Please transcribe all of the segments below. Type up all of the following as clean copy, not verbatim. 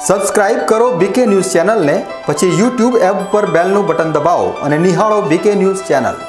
Subscribe કરો બીકે news ચેનલને, પછી YouTube એપ પર બેલનું બટન દબાવો અને નિહાળો બીકે ન્યૂઝ ચેનલ।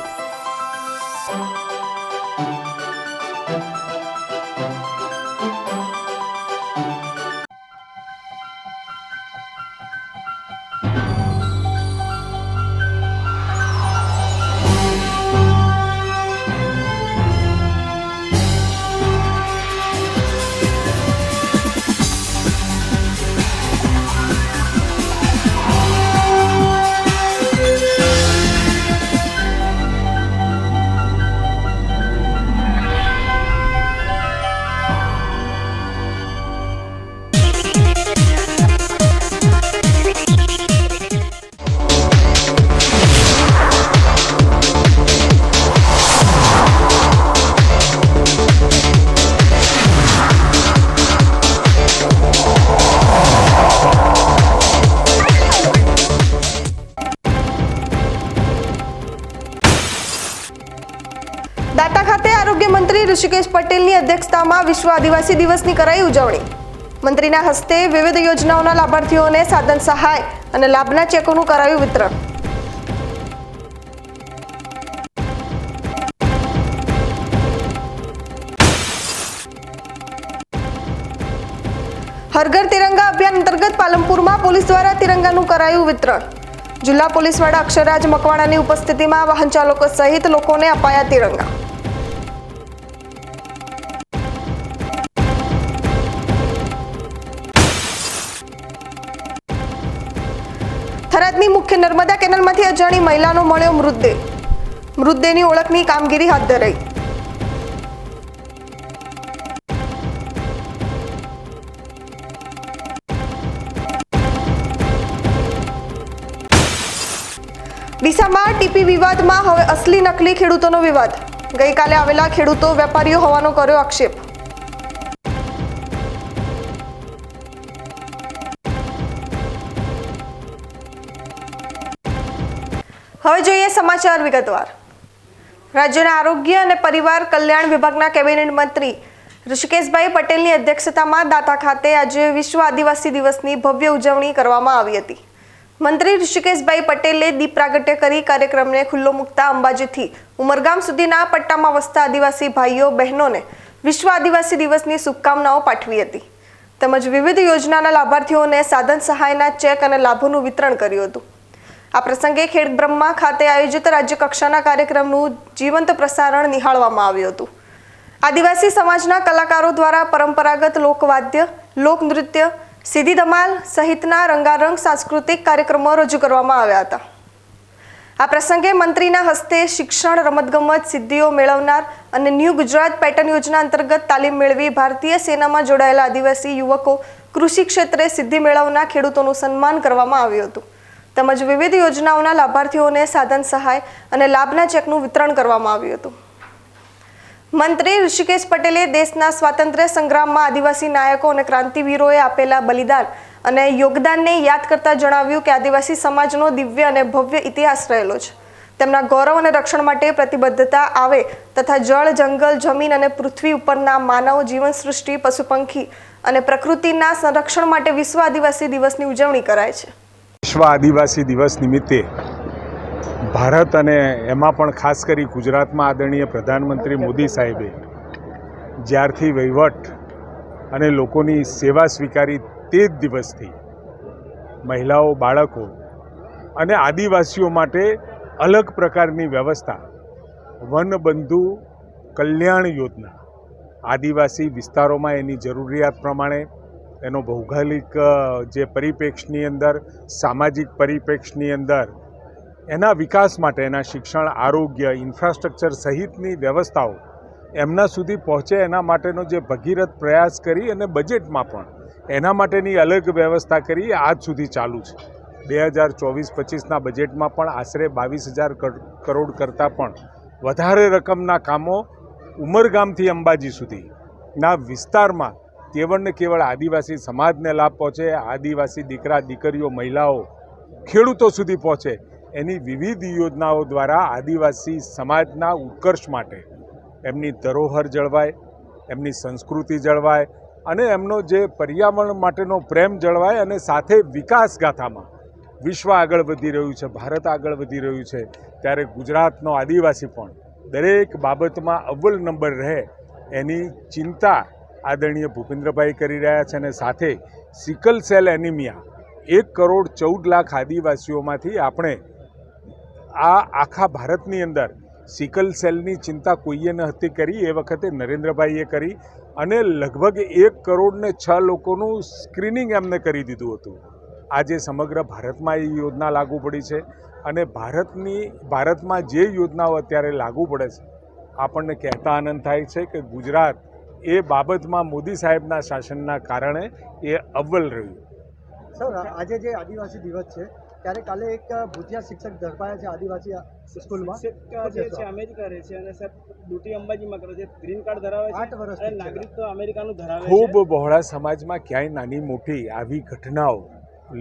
દાતા ખાતે આરોગ્ય મંત્રી ઋષિકેશ પટેલની અધ્યક્ષતામાં વિશ્વ આદિવાસી દિવસની કરાઈ ઉજવણી। મંત્રીના હસ્તે વિવિધ યોજનાઓના લાભાર્થીઓને સાધન સહાય અને લાભના ચેકોનું કરાયું વિતરણ। હર ઘર તિરંગા અભિયાન અંતર્ગત પાલનપુરમાં પોલીસ દ્વારા તિરંગાનું કરાયું વિતરણ। જિલ્લા પોલીસ વડા અક્ષરરાજ મકવાણાની ઉપસ્થિતિમાં વાહન ચાલકો સહિત લોકોને અપાયા તિરંગા। થરાદની મુખ્ય નર્મદા કેનાલમાંથી અજાણી મહિલાનો મળ્યો મૃતદેહ। મૃતદેહની ઓળખની કામગીરી હાથ ધરાઈ। ડીસામાં ટીપી વિવાદમાં હવે અસલી નકલી ખેડૂતોનો વિવાદ। ગઈકાલે આવેલા ખેડૂતો વેપારીઓ હોવાનો કર્યો આક્ષેપ। હવે જોઈએ સમાચાર વિગતવાર। રાજ્યના આરોગ્ય અને પરિવાર કલ્યાણ વિભાગના કેબિનેટ મંત્રી ઋષિકેશભાઈ પટેલની અધ્યક્ષતામાં દાતા ખાતે આજે વિશ્વ આદિવાસી દિવસની ભવ્ય ઉજવણી કરવામાં આવી હતી। મંત્રી ઋષિકેશભાઈ પટેલે દીપ પ્રાગટ્ય કરી કાર્યક્રમને ખુલ્લો મૂકતા અંબાજીથી ઉમરગામ સુધીના પટ્ટામાં વસતા આદિવાસી ભાઈઓ બહેનોને વિશ્વ આદિવાસી દિવસની શુભકામનાઓ પાઠવી હતી, તેમજ વિવિધ યોજનાના લાભાર્થીઓને સાધન સહાયના ચેક અને લાભોનું વિતરણ કર્યું હતું। આ પ્રસંગે ખેડબ્રહ્મા ખાતે આયોજિત રાજ્ય કક્ષાના કાર્યક્રમનું જીવંત પ્રસારણ નિહાળવામાં આવ્યું હતું। આદિવાસી સમાજના કલાકારો દ્વારા પરંપરાગત લોકવાદ્ય, લોકનૃત્ય, સીધી ધમાલ સહિતના રંગારંગ સાંસ્કૃતિક કાર્યક્રમો રજૂ કરવામાં આવ્યા હતા। આ પ્રસંગે મંત્રીના હસ્તે શિક્ષણ, રમતગમત સિદ્ધિઓ મેળવનાર અને ન્યૂ ગુજરાત પેટર્ન યોજના અંતર્ગત તાલીમ મેળવી ભારતીય સેનામાં જોડાયેલા આદિવાસી યુવકો, કૃષિ ક્ષેત્રે સિદ્ધિ મેળવનાર ખેડૂતોનું સન્માન કરવામાં આવ્યું હતું, તેમજ વિવિધ યોજનાઓના લાભાર્થીઓને સાધન સહાય અને લાભના ચેકનું વિતરણ કરવામાં આવ્યું હતું। મંત્રી ઋષિકેશ પટેલે દેશના સ્વાતંત્ર્ય સંગ્રામમાં આદિવાસી નાયકો અને ક્રાંતિવીરોએ આપેલા બલિદાન અને યોગદાનને યાદ કરતા જણાવ્યું કે આદિવાસી સમાજનો દિવ્ય અને ભવ્ય ઇતિહાસ રહેલો છે। તેમના ગૌરવ અને રક્ષણ માટે પ્રતિબદ્ધતા આવે તથા જળ, જંગલ, જમીન અને પૃથ્વી ઉપરના માનવ જીવન સૃષ્ટિ, પશુ પંખી અને પ્રકૃતિના સંરક્ષણ માટે વિશ્વ આદિવાસી દિવસની ઉજવણી કરાય છે। વિશ્વ આદિવાસી દિવસ નિમિત્તે ભારત અને એમાં પણ ખાસ કરી ગુજરાતમાં આદરણીય પ્રધાનમંત્રી મોદી સાહેબે જ્યારથી વહીવટ અને લોકોની સેવા સ્વીકારી તે જ દિવસથી મહિલાઓ, બાળકો અને આદિવાસીઓ માટે અલગ પ્રકારની વ્યવસ્થા, વનબંધુ કલ્યાણ યોજના, આદિવાસી વિસ્તારોમાં એની જરૂરિયાત પ્રમાણે એનો ભૌગોલિક જે પરિપ્રેક્ષની અંદર, સામાજિક પરિપ્રેક્ષની અંદર એના વિકાસ માટે એના શિક્ષણ, આરોગ્ય, ઇન્ફ્રાસ્ટ્રક્ચર સહિતની વ્યવસ્થાઓ એમના સુધી પહોંચે એના માટેનો જે ભગીરથ પ્રયાસ કરી અને બજેટમાં પણ એના માટેની અલગ વ્યવસ્થા કરી આજ સુધી ચાલુ છે। 2024-25ના બજેટમાં પણ આશરે 22,000 કરોડ કરતાં પણ વધારે રકમના કામો ઉમરગામથી અંબાજી સુધીના વિસ્તારમાં કેવળ ને કેવળ આદિવાસી સમાજને લાભ પહોંચે, આદિવાસી દીકરા દીકરીઓ, મહિલાઓ, ખેડૂતો સુધી પહોંચે એની વિવિધ યોજનાઓ દ્વારા આદિવાસી સમાજના ઉત્કર્ષ માટે, એમની ધરોહર જળવાય, એમની સંસ્કૃતિ જળવાય, અને એમનો જે પર્યાવરણ માટેનો પ્રેમ જળવાય અને સાથે વિકાસ ગાથામાં વિશ્વ આગળ વધી રહ્યું છે, ભારત આગળ વધી રહ્યું છે, ત્યારે ગુજરાતનો આદિવાસી પણ દરેક બાબતમાં અવ્વલ નંબર રહે એની ચિંતા આદરણીય ભૂપેન્દ્રભાઈ કરી રહ્યા છે. અને સાથે સિકલ સેલ એનિમિયા 1,14,00,000 આદિવાસીઓમાંથી આપણે આ આખા ભારતની અંદર સિકલ સેલની ચિંતા કોઈએ ન હતી કરી, એ વખતે નરેન્દ્રભાઈએ કરી અને લગભગ 1,06,00,000 લોકોનું સ્ક્રીનિંગ એમને કરી દીધું હતું. આજે સમગ્ર ભારતમાં એ યોજના લાગુ પડી છે અને ભારતમાં જે યોજનાઓ અત્યારે લાગુ પડે છે આપણને કહેતા આનંદ થાય છે કે ગુજરાત એ બાબતમાં મોદી સાહેબના શાસનના કારણે એ અવ્વલ રહ્યું. સર, આજે જે આદિવાસી દિવસ છે ત્યારે કાલે એક ભૂતિયા શિક્ષક ઝડપાયા છે આદિવાસી સ્કૂલમાં. જે છે અમેરિકા રહે છે અને સર ડ્યુટી અંબાજીમાં કરે છે, ગ્રીન કાર્ડ ધરાવે છે 8 વર્ષથી અને નાગરિકત્વ અમેરિકાનું ધરાવે છે. ખૂબ બહોળા સમાજમાં ક્યાંય નાની મોટી આવી ઘટનાઓ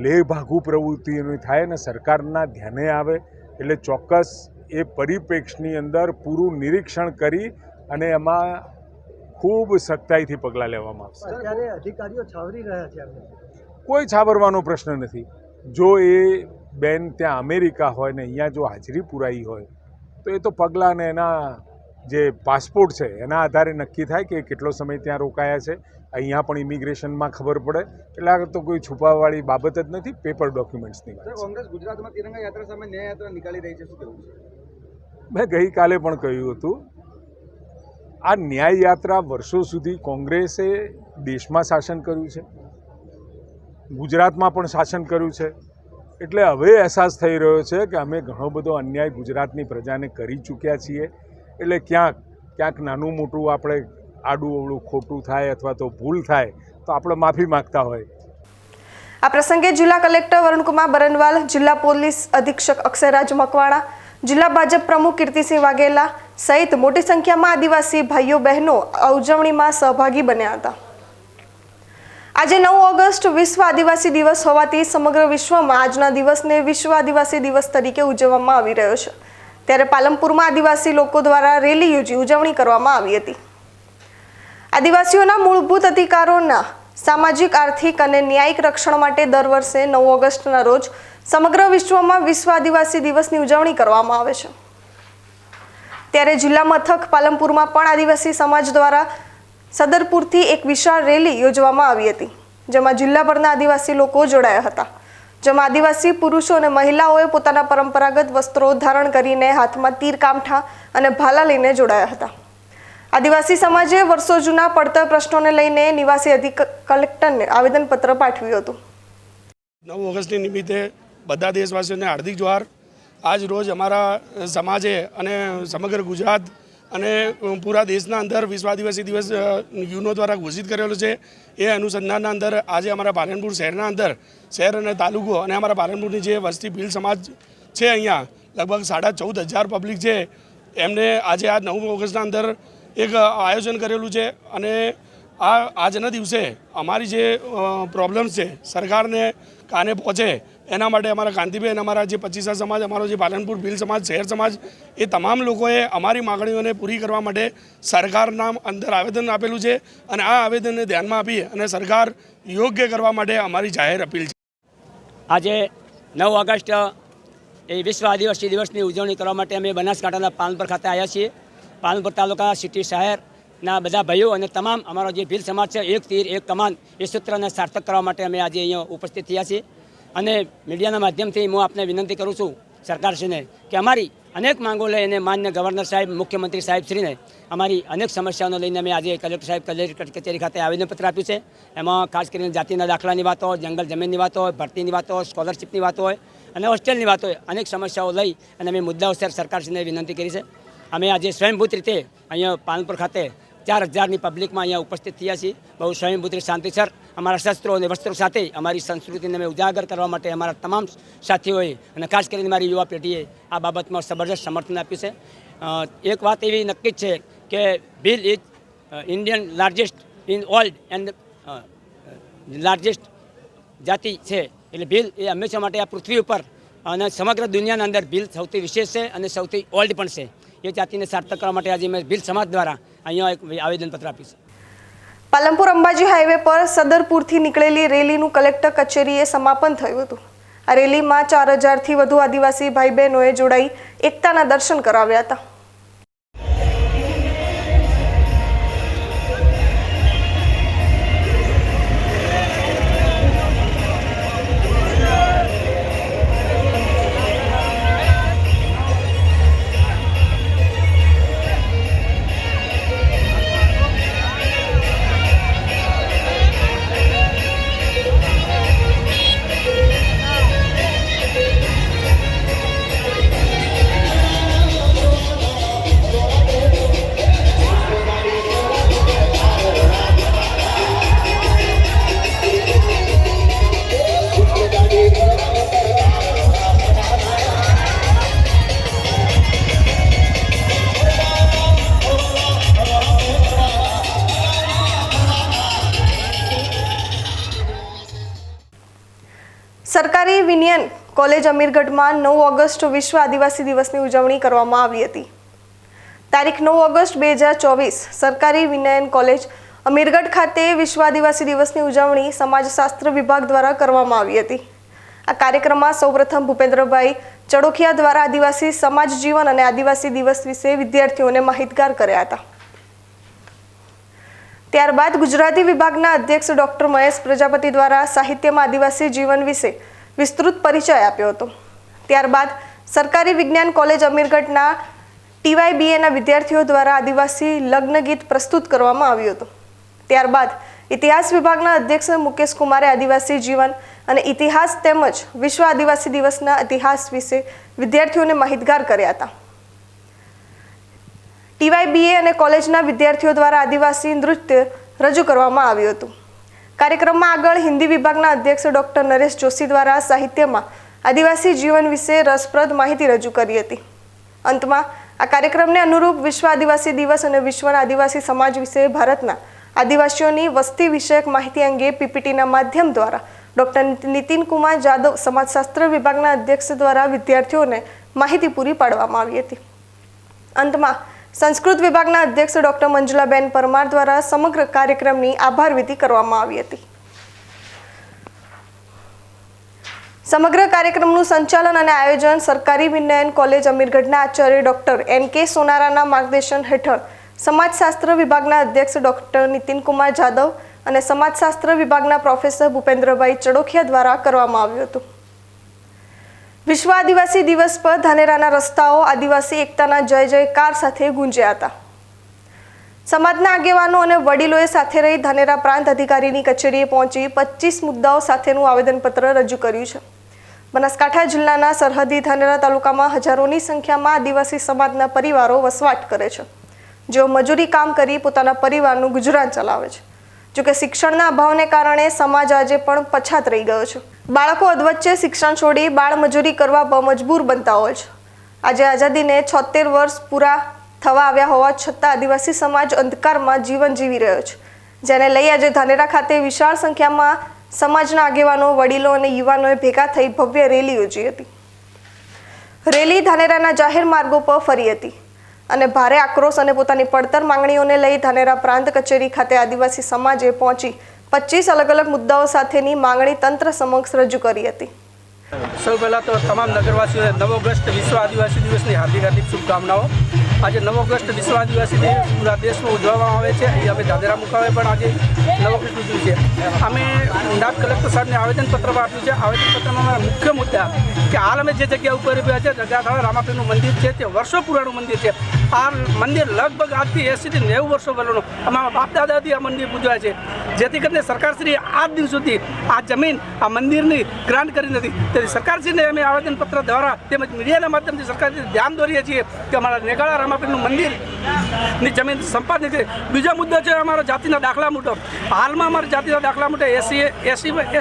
લેભાગુ પ્રવૃત્તિઓની થાય ને સરકારના ધ્યાને આવે એટલે ચોક્કસ એ પરિપ્રેક્ષની અંદર પૂરું નિરીક્ષણ કરી અને એમાં ખૂબ સખ્તાઈથી પગલાં લેવામાં આવશે. અત્યારે અધિકારીઓ છાવરી રહ્યા છે એમને. કોઈ છાવરવાનો પ્રશ્ન નથી. જો એ બેન ત્યાં અમેરિકા હોય ને અહીંયા જો હાજરી પુરાઈ હોય તો એ તો પગલાં ને એના જે પાસપોર્ટ છે એના આધારે નક્કી થાય કે કેટલો સમય ત્યાં રોકાયા છે. અહીંયા પણ ઇમિગ્રેશનમાં ખબર પડે. એટલે આ તો કોઈ છુપાવવાળી બાબત જ નથી, પેપર ડોક્યુમેન્ટ્સની વાત છે. કોંગ્રેસ ગુજરાતમાં તિરંગા યાત્રા સામે ન્યાય યાત્રા નીકાળી રહી છે, શું કહેવું છે? મેં ગઈકાલે પણ કહ્યું હતું, આ ન્યાય યાત્રા વર્ષો સુધી કોંગ્રેસે દેશમાં શાસન કર્યું છે, ગુજરાતમાં પણ શાસન કર્યું છે. એટલે હવે અહેસાસ થઈ રહ્યો છે કે અમે ઘણો બધો અન્યાય ગુજરાતની પ્રજાને કરી ચૂક્યા છીએ. એટલે ક્યાંક નાનું મોટું આપણે આડું અવળું ખોટું થાય અથવા તો ભૂલ થાય તો આપણે માફી માગતા હોય. આ પ્રસંગે જિલ્લા કલેક્ટર વરુણકુમાર બરનવાલ, જિલ્લા પોલીસ અધિક્ષક અક્ષયરાજ મકવાણા, જિલ્લા ભાજપ પ્રમુખ કીર્તિસિંહ વાઘેલા સહિત મોટી સંખ્યામાં આદિવાસી ભાઈઓ બહેનો આ ઉજવણીમાં સહભાગી બન્યા હતા. આજે 9 ઓગસ્ટ વિશ્વ આદિવાસી દિવસ હોવાથી સમગ્ર વિશ્વમાં આજના દિવસને વિશ્વ આદિવાસી દિવસ તરીકે ઉજવવામાં આવી રહ્યો છે. ત્યારે પાલનપુરમાં આદિવાસી લોકો દ્વારા રેલી યોજી ઉજવણી કરવામાં આવી હતી. આદિવાસીઓના મૂળભૂત અધિકારોના સામાજિક, આર્થિક અને ન્યાયિક રક્ષણ માટે દર વર્ષે 9 ઓગસ્ટના રોજ સમગ્ર વિશ્વમાં વિશ્વ આદિવાસી દિવસની ઉજવણી કરવામાં આવે છે. ત્યારે જિલ્લા મથક પાલનપુરમાં પણ આદિવાસી સમાજ દ્વારા સદરપુરથી એક વિશાળ રેલી યોજવામાં આવી હતી, જેમાં જિલ્લાભરના આદિવાસી લોકો જોડાયા હતા. જેમાં આદિવાસી પુરુષો અને મહિલાઓએ પોતાના પરંપરાગત વસ્ત્રો ધારણ કરીને હાથમાં તીર, કામઠા અને ભાલા લઈને જોડાયા હતા. આદિવાસી સમાજે વર્ષો જૂના પડતર પ્રશ્નોને લઈને નિવાસી કલેક્ટરને આવેદનપત્ર પાઠવ્યું હતું. 9 ઓગસ્ટની નિમિત્તે બધા દેશવાસીઓને હાર્દિક જોહાર. આજ રોજ અમારા સમાજે અને સમગ્ર ગુજરાત અને પૂરા દેશના અંદર વિશ્વ આદિવાસી દિવસ યુનો દ્વારા ઘોષિત કરેલો છે. એ અનુસંધાનના અંદર આજે અમારા પાલનપુર શહેરના અંદર શહેર અને તાલુકો અને અમારા પાલનપુરની જે વસ્તી ભીલ સમાજ છે અહીંયા લગભગ 14,500 પબ્લિક છે, એમને આજે આ 9 ઓગસ્ટના અંદર એક આયોજન કરેલું છે. અને આજના દિવસે અમારી જે પ્રોબ્લેમ્સ છે સરકારને કાને પહોંચે એના માટે અમારા કાંતિબેન, અમારા જે 25 સમાજ, અમારો જે પાલનપુર ભીલ સમાજ, શહેર સમાજ, એ તમામ લોકોએ અમારી માગણીઓને પૂરી કરવા માટે સરકારના અંદર આવેદન આપેલું છે. અને આ આવેદનને ધ્યાનમાં આપી અને સરકાર યોગ્ય કરવા માટે અમારી જાહેર અપીલ છે. આજે 9 ઓગસ્ટ એ વિશ્વ આદિવાસી દિવસની ઉજવણી કરવા માટે અમે બનાસકાંઠાના પાલનપુર ખાતે આવ્યા છીએ. પાલનપુર તાલુકા, સિટી, શહેરના બધા ભાઈઓ અને તમામ અમારો જે ભીલ સમાજ છે, એક તીર એક કમાન, એ સૂત્રને સાર્થક કરવા માટે અમે આજે અહીંયા ઉપસ્થિત થયા છીએ. અને મીડિયાના માધ્યમથી હું આપને વિનંતી કરું છું સરકારશ્રીને કે અમારી અનેક માંગો લઈને માન્ય ગવર્નર સાહેબ, મુખ્યમંત્રી સાહેબશ્રીને અમારી અનેક સમસ્યાઓને લઈને અમે આજે કલેક્ટર સાહેબ કચેરી ખાતે આવેદનપત્ર આપ્યું છે. એમાં ખાસ કરીને જાતિના દાખલાની વાત હોય, જંગલ જમીનની વાત હોય, ભરતીની વાત હોય, સ્કોલરશીપની વાત હોય અને હોસ્ટેલની વાત હોય, અનેક સમસ્યાઓ લઈ અને અમે મુદ્દાઓ સરકારશ્રીને વિનંતી કરી છે. અમે આજે સ્વયંભૂત રીતે અહીંયા પાલનપુર ખાતે 4,000ની પબ્લિકમાં અહીંયા ઉપસ્થિત થયા છીએ. બહુ સ્વયંભૂત રીતે શાંતિસર અમારા શસ્ત્રો અને વસ્ત્રો સાથે અમારી સંસ્કૃતિને અમે ઉજાગર કરવા માટે અમારા તમામ સાથીઓએ અને ખાસ કરીને મારી યુવા પેઢીએ આ બાબતમાં જબરદસ્ત સમર્થન આપ્યું છે. એક વાત એવી નક્કી છે કે Bhil is Indian largest in old and largest જાતિ છે. એટલે ભીલ એ હંમેશા માટે આ પૃથ્વી ઉપર અને સમગ્ર દુનિયાના અંદર ભીલ સૌથી વિશેષ છે અને સૌથી ઓલ્ડ પણ છે. એ જાતિને સાર્થક કરવા માટે આજે મેં ભીલ સમાજ દ્વારા અહીંયા એક આવેદનપત્ર આપ્યું છે. પાલનપુર અંબાજી હાઈવે પર સદરપુરથી નીકળેલી રેલીનું કલેક્ટર કચેરીએ સમાપન થયું હતું. આ રેલીમાં 4000થી વધુ આદિવાસી ભાઈ બહેનોએ જોડાઈ એકતાના દર્શન કરાવ્યા હતા. સરકારી વિનયન કોલેજ અમીરગઢમાં 9 ઓગસ્ટ વિશ્વ આદિવાસી દિવસની ઉજવણી કરવામાં આવી હતી. તારીખ 9 ઓગસ્ટ 2024 સરકારી વિનયન કોલેજ અમીરગઢ ખાતે વિશ્વ આદિવાસી દિવસની ઉજવણી સમાજશાસ્ત્ર વિભાગ દ્વારા કરવામાં આવી હતી. આ કાર્યક્રમમાં સૌપ્રથમ ભૂપેન્દ્રભાઈ ચડોખિયા દ્વારા આદિવાસી સમાજ જીવન અને આદિવાસી દિવસ વિશે વિદ્યાર્થીઓને માહિતગાર કર્યા હતા. ત્યારબાદ ગુજરાતી વિભાગના અધ્યક્ષ ડોક્ટર મહેશ પ્રજાપતિ દ્વારા સાહિત્યમાં આદિવાસી જીવન વિશે વિસ્તૃત પરિચય આપ્યો હતો. ત્યારબાદ સરકારી વિજ્ઞાન કોલેજ અમીરગઢના TYBAના વિદ્યાર્થીઓ દ્વારા આદિવાસી લગ્ન ગીત પ્રસ્તુત કરવામાં આવ્યું હતું. ત્યારબાદ ઇતિહાસ વિભાગના અધ્યક્ષ મુકેશ કુમારે આદિવાસી જીવન અને ઇતિહાસ તેમજ વિશ્વ આદિવાસી દિવસના ઇતિહાસ વિશે વિદ્યાર્થીઓને માહિતગાર કર્યા હતા. TYBA અને કોલેજના વિદ્યાર્થીઓ દ્વારા આદિવાસી નૃત્ય રજૂ કરવામાં આવ્યું હતું. કાર્યક્રમમાં આગળ હિન્દી વિભાગના અધ્યક્ષ ડોક્ટર નરેશ જોશી દ્વારા સાહિત્યમાં આદિવાસી જીવન વિશે રસપ્રદ માહિતી રજૂ કરી હતી. અંતમાં આ કાર્યક્રમને અનુરૂપ વિશ્વ આદિવાસી દિવસ અને વિશ્વના આદિવાસી સમાજ વિશે ભારતના આદિવાસીઓની વસ્તી વિષયક માહિતી અંગે PPTના માધ્યમ દ્વારા ડોક્ટર નીતિન કુમાર જાદવ સમાજશાસ્ત્ર વિભાગના અધ્યક્ષ દ્વારા વિદ્યાર્થીઓને માહિતી પૂરી પાડવામાં આવી હતી. અંતમાં સંસ્કૃત વિભાગના અધ્યક્ષ ડોક્ટર મંજુલાબેન પરમાર દ્વારા સમગ્ર કાર્યક્રમની આભાર વિધિ કરવામાં આવી હતી. સમગ્ર કાર્યક્રમનું સંચાલન અને આયોજન સરકારી વિનયન કોલેજ અમીરગઢના આચાર્ય ડોક્ટર NK સોનારાના માર્ગદર્શન હેઠળ સમાજશાસ્ત્ર વિભાગના અધ્યક્ષ ડોક્ટર નીતિન કુમાર જાદવ અને સમાજશાસ્ત્ર વિભાગના પ્રોફેસર ભૂપેન્દ્રભાઈ ચડોખિયા દ્વારા કરવામાં આવ્યું હતું. વિશ્વ આદિવાસી દિવસ પર ધાનેરાના રસ્તાઓ આદિવાસી એકતાના જય જયકાર સાથે ગુંજ્યા હતા. સમાજના આગેવાનો અને વડીલોએ સાથે રહી ધાનેરા પ્રાંત અધિકારીની કચેરીએ પહોંચી 25 મુદ્દાઓ સાથેનું આવેદનપત્ર રજૂ કર્યું છે. બનાસકાંઠા જિલ્લાના સરહદી ધાનેરા તાલુકામાં હજારોની સંખ્યામાં આદિવાસી સમાજના પરિવારો વસવાટ કરે છે, જેઓ મજૂરી કામ કરી પોતાના પરિવારનું ગુજરાન ચલાવે છે. જોકે શિક્ષણના અભાવને કારણે સમાજ આજે પણ પછાત રહી ગયો છે. બાળકો અધવચ્ચે શિક્ષણ છોડી બાળમજૂરી કરવા મજબૂર બનતા હોય છે. આજે આઝાદીને 76 વર્ષ પૂરા થવા આવ્યા હોવા છતાં આદિવાસી સમાજ અંધકારમાં જીવન જીવી રહ્યો છે, જેને લઈ આજે ધાનેરા ખાતે વિશાળ સંખ્યામાં સમાજના આગેવાનો, વડીલો અને યુવાનોએ ભેગા થઈ ભવ્ય રેલી યોજી હતી. રેલી ધાનેરાના જાહેર માર્ગો પર ફરી હતી અને ભારે આક્રોશ અને પોતાની પડતર માંગણીઓને લઈ ધાનેરા પ્રાંત કચેરી ખાતે આદિવાસી સમાજે પહોંચી 25 અલગ અલગ મુદ્દાઓ સાથેની માંગણી તંત્ર સમક્ષ રજૂ કરી હતી. સૌ પહેલાં તો તમામ નગરવાસીઓને 9 ઓગસ્ટ વિશ્વ આદિવાસી દિવસની હાર્દિક હાર્દિક શુભકામનાઓ. આજે 9 ઓગસ્ટ વિશ્વ આદિવાસી દિવસ પૂરા દેશમાં ઉજવવામાં આવે છે. અહીં અમે ધાનેરા મુકામે પણ આજે 9 ઓગસ્ટ ઉજવ્યું છે. અમે નાયબ કલેક્ટર સાહેબને આવેદનપત્ર આપ્યું છે. આવેદનપત્રમાં અમારા મુખ્ય મુદ્દા કે હાલ અમે જે જગ્યા ઉપર રહ્યા છે, જગ્યા રામાપીરનું મંદિર છે, તે વર્ષો પુરાણું મંદિર છે. આ મંદિર લગભગ આજથી 80 થી 90 વર્ષો પહેલાંનું અમારા બાપ દાદાથી આ મંદિર પૂજવાય છે. જેથી કરીને સરકારશ્રીએ આજ દિન સુધી આ જમીન આ મંદિરની ગ્રાન્ટ કરી નથી. તેથી સરકારશ્રીને અમે આવેદનપત્ર દ્વારા તેમજ મીડિયાના માધ્યમથી સરકારશ્રી ધ્યાન દોરીએ છીએ કે અમારા નેગાળા રામાપીરનું મંદિરની જમીન સંપાદિત છે. બીજો મુદ્દો છે અમારા જાતિના દાખલા મુજબ. હાલમાં અમારા જાતિના દાખલા માટે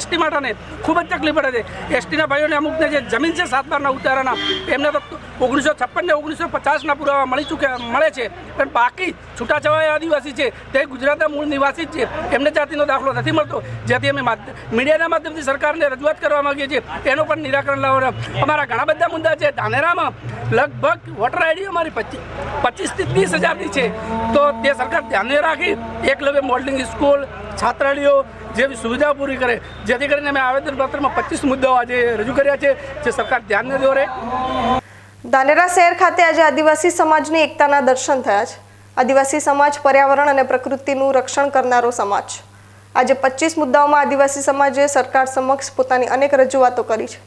ST માટે ખૂબ જ તકલીફ પડે છે. STના ભાઈઓને અમુકને જે જમીન છે 7/12ના ઉતારાના, એમને તો 1956 ને 1950ના પુરાવા મળે છે, પણ બાકી છૂટાછવાયા આદિવાસી છે તે ગુજરાતના મૂળ નિવાસી જ છે, એમને જાતિનો દાખલો નથી મળતો, જેથી અમે મીડિયાના માધ્યમથી સરકારને રજૂઆત કરવા માંગીએ છીએ એનું પણ નિરાકરણ લાવવાના અમારા ઘણા બધા મુદ્દા છે. ધાનેરામાં લગભગ વોટર આઈડી અમારી 25 થી 30 હજારની છે, તો તે સરકાર ધ્યાને રાખી એકલવ્ય મોડલિંગ સ્કૂલ, છાત્રાલયો જેવી સુવિધા પૂરી કરે, જેથી કરીને અમે આવેદનપત્રમાં 25 મુદ્દાઓ આજે રજૂ કર્યા છે જે સરકાર ધ્યાન ન દોરે. ધાનેરા શહેર ખાતે આજે આદિવાસી સમાજની એકતાના દર્શન થયા છે. આદિવાસી સમાજ પર્યાવરણ અને પ્રકૃતિનું રક્ષણ કરનારો સમાજ છે. આજે 25 મુદ્દાઓમાં આદિવાસી સમાજે સરકાર સમક્ષ પોતાની અનેક રજૂઆતો કરી છે,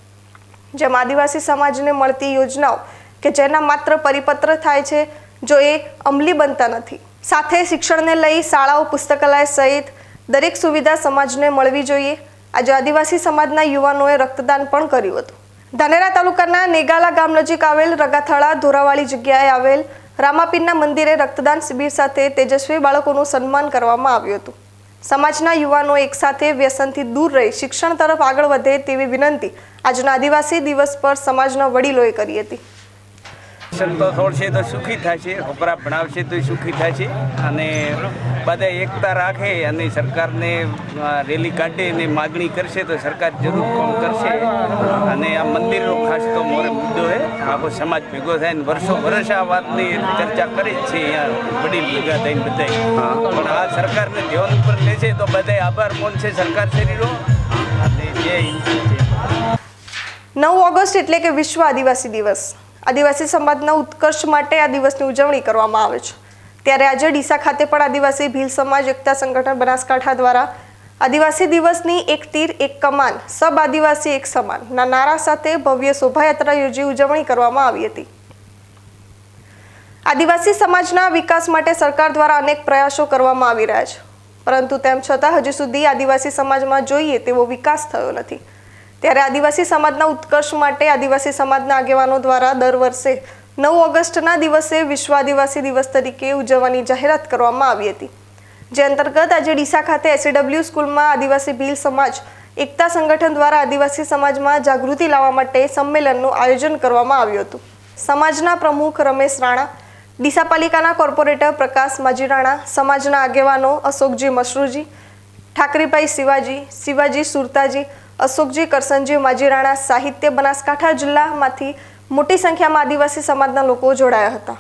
જેમાં આદિવાસી સમાજને મળતી યોજનાઓ કે જેના માત્ર પરિપત્ર થાય છે, જો એ અમલી બનતા નથી. સાથે શિક્ષણને લઈ શાળાઓ, પુસ્તકાલય સહિત દરેક સુવિધા સમાજને મળવી જોઈએ. આજે આદિવાસી સમાજના યુવાનોએ રક્તદાન પણ કર્યું હતું. ધાનેરા તાલુકાના નેગાલા ગામ નજીક આવેલ રગાથળા ધોરાવાળી જગ્યાએ આવેલ રામાપીરના મંદિરે રક્તદાન શિબિર સાથે તેજસ્વી બાળકોનું સન્માન કરવામાં આવ્યું હતું. સમાજના યુવાનો એકસાથે વ્યસનથી દૂર રહી શિક્ષણ તરફ આગળ વધે તેવી વિનંતી આજના આદિવાસી દિવસ પર સમાજના વડીલોએ કરી હતી. તો છોડશે તો સુખી થશે, છોકરા ભણાવશે તો સુખી થશે, અને બધા એકતા રાખે અને સરકારને રેલી કાઢે અને માગણી કરશે તો સરકાર જરૂર કામ કરશે. અને આ મંદિરનો ખાસ તો મોરે મુદ્દો છે, આખો સમાજ ભેગો થાય ને વર્ષ આ વાતની ચર્ચા કરી જ છે અહીંયા વડીલ ભેગા થઈને બધા, પણ આ સરકારને ધ્યાન ઉપર લે છે તો બધા આભાર માનશે સરકાર શરીરો. અને જય હિન્દ. 9 ઓગસ્ટ એટલે કે વિશ્વ આદિવાસી દિવસ. આદિવાસી સમાજના ઉત્કર્ષ માટે આ દિવસની ઉજવણી કરવામાં આવે છે. ત્યારે આજે ડીસા ખાતે પણ આદિવાસી ભીલ સમાજ એકતા સંગઠન બનાસકાંઠા દ્વારા આદિવાસી દિવસની એક તીર એક કમાન, સબ આદિવાસી એક સમાન ના નારા સાથે ભવ્ય શોભાયાત્રા યોજી ઉજવણી કરવામાં આવી હતી. આદિવાસી સમાજના વિકાસ માટે સરકાર દ્વારા અનેક પ્રયાસો કરવામાં આવી રહ્યા છે, પરંતુ તેમ છતાં હજુ સુધી આદિવાસી સમાજમાં જોઈએ તેવો વિકાસ થયો નથી. ત્યારે આદિવાસી સમાજના ઉત્કર્ષ માટે આદિવાસી સમાજના આગેવાનો દ્વારા દર વર્ષે 9 ઓગસ્ટના દિવસે વિશ્વ આદિવાસી દિવસ તરીકે ઉજવવાની જાહેરાત કરવામાં આવી હતી, જે અંતર્ગત આજે ડીસા ખાતે SAW સ્કૂલમાં આદિવાસી ભીલ સમાજ એકતા સંગઠન દ્વારા આદિવાસી સમાજમાં જાગૃતિ લાવવા માટે સંમેલનનું આયોજન કરવામાં આવ્યું હતું. સમાજના પ્રમુખ રમેશ રાણા, ડીસા પાલિકાના કોર્પોરેટર પ્રકાશ માજીરાણા, સમાજના આગેવાનો અશોકજી મશરૂજી, ઠાકરીભાઈ શિવાજી સુરતાજી, અશોકજી કરસનજી માજીરાણા, સાહિત્ય બનાસકાંઠા જિલ્લામાંથી મોટી સંખ્યામાં આદિવાસી સમાજના લોકો જોડાયા હતા,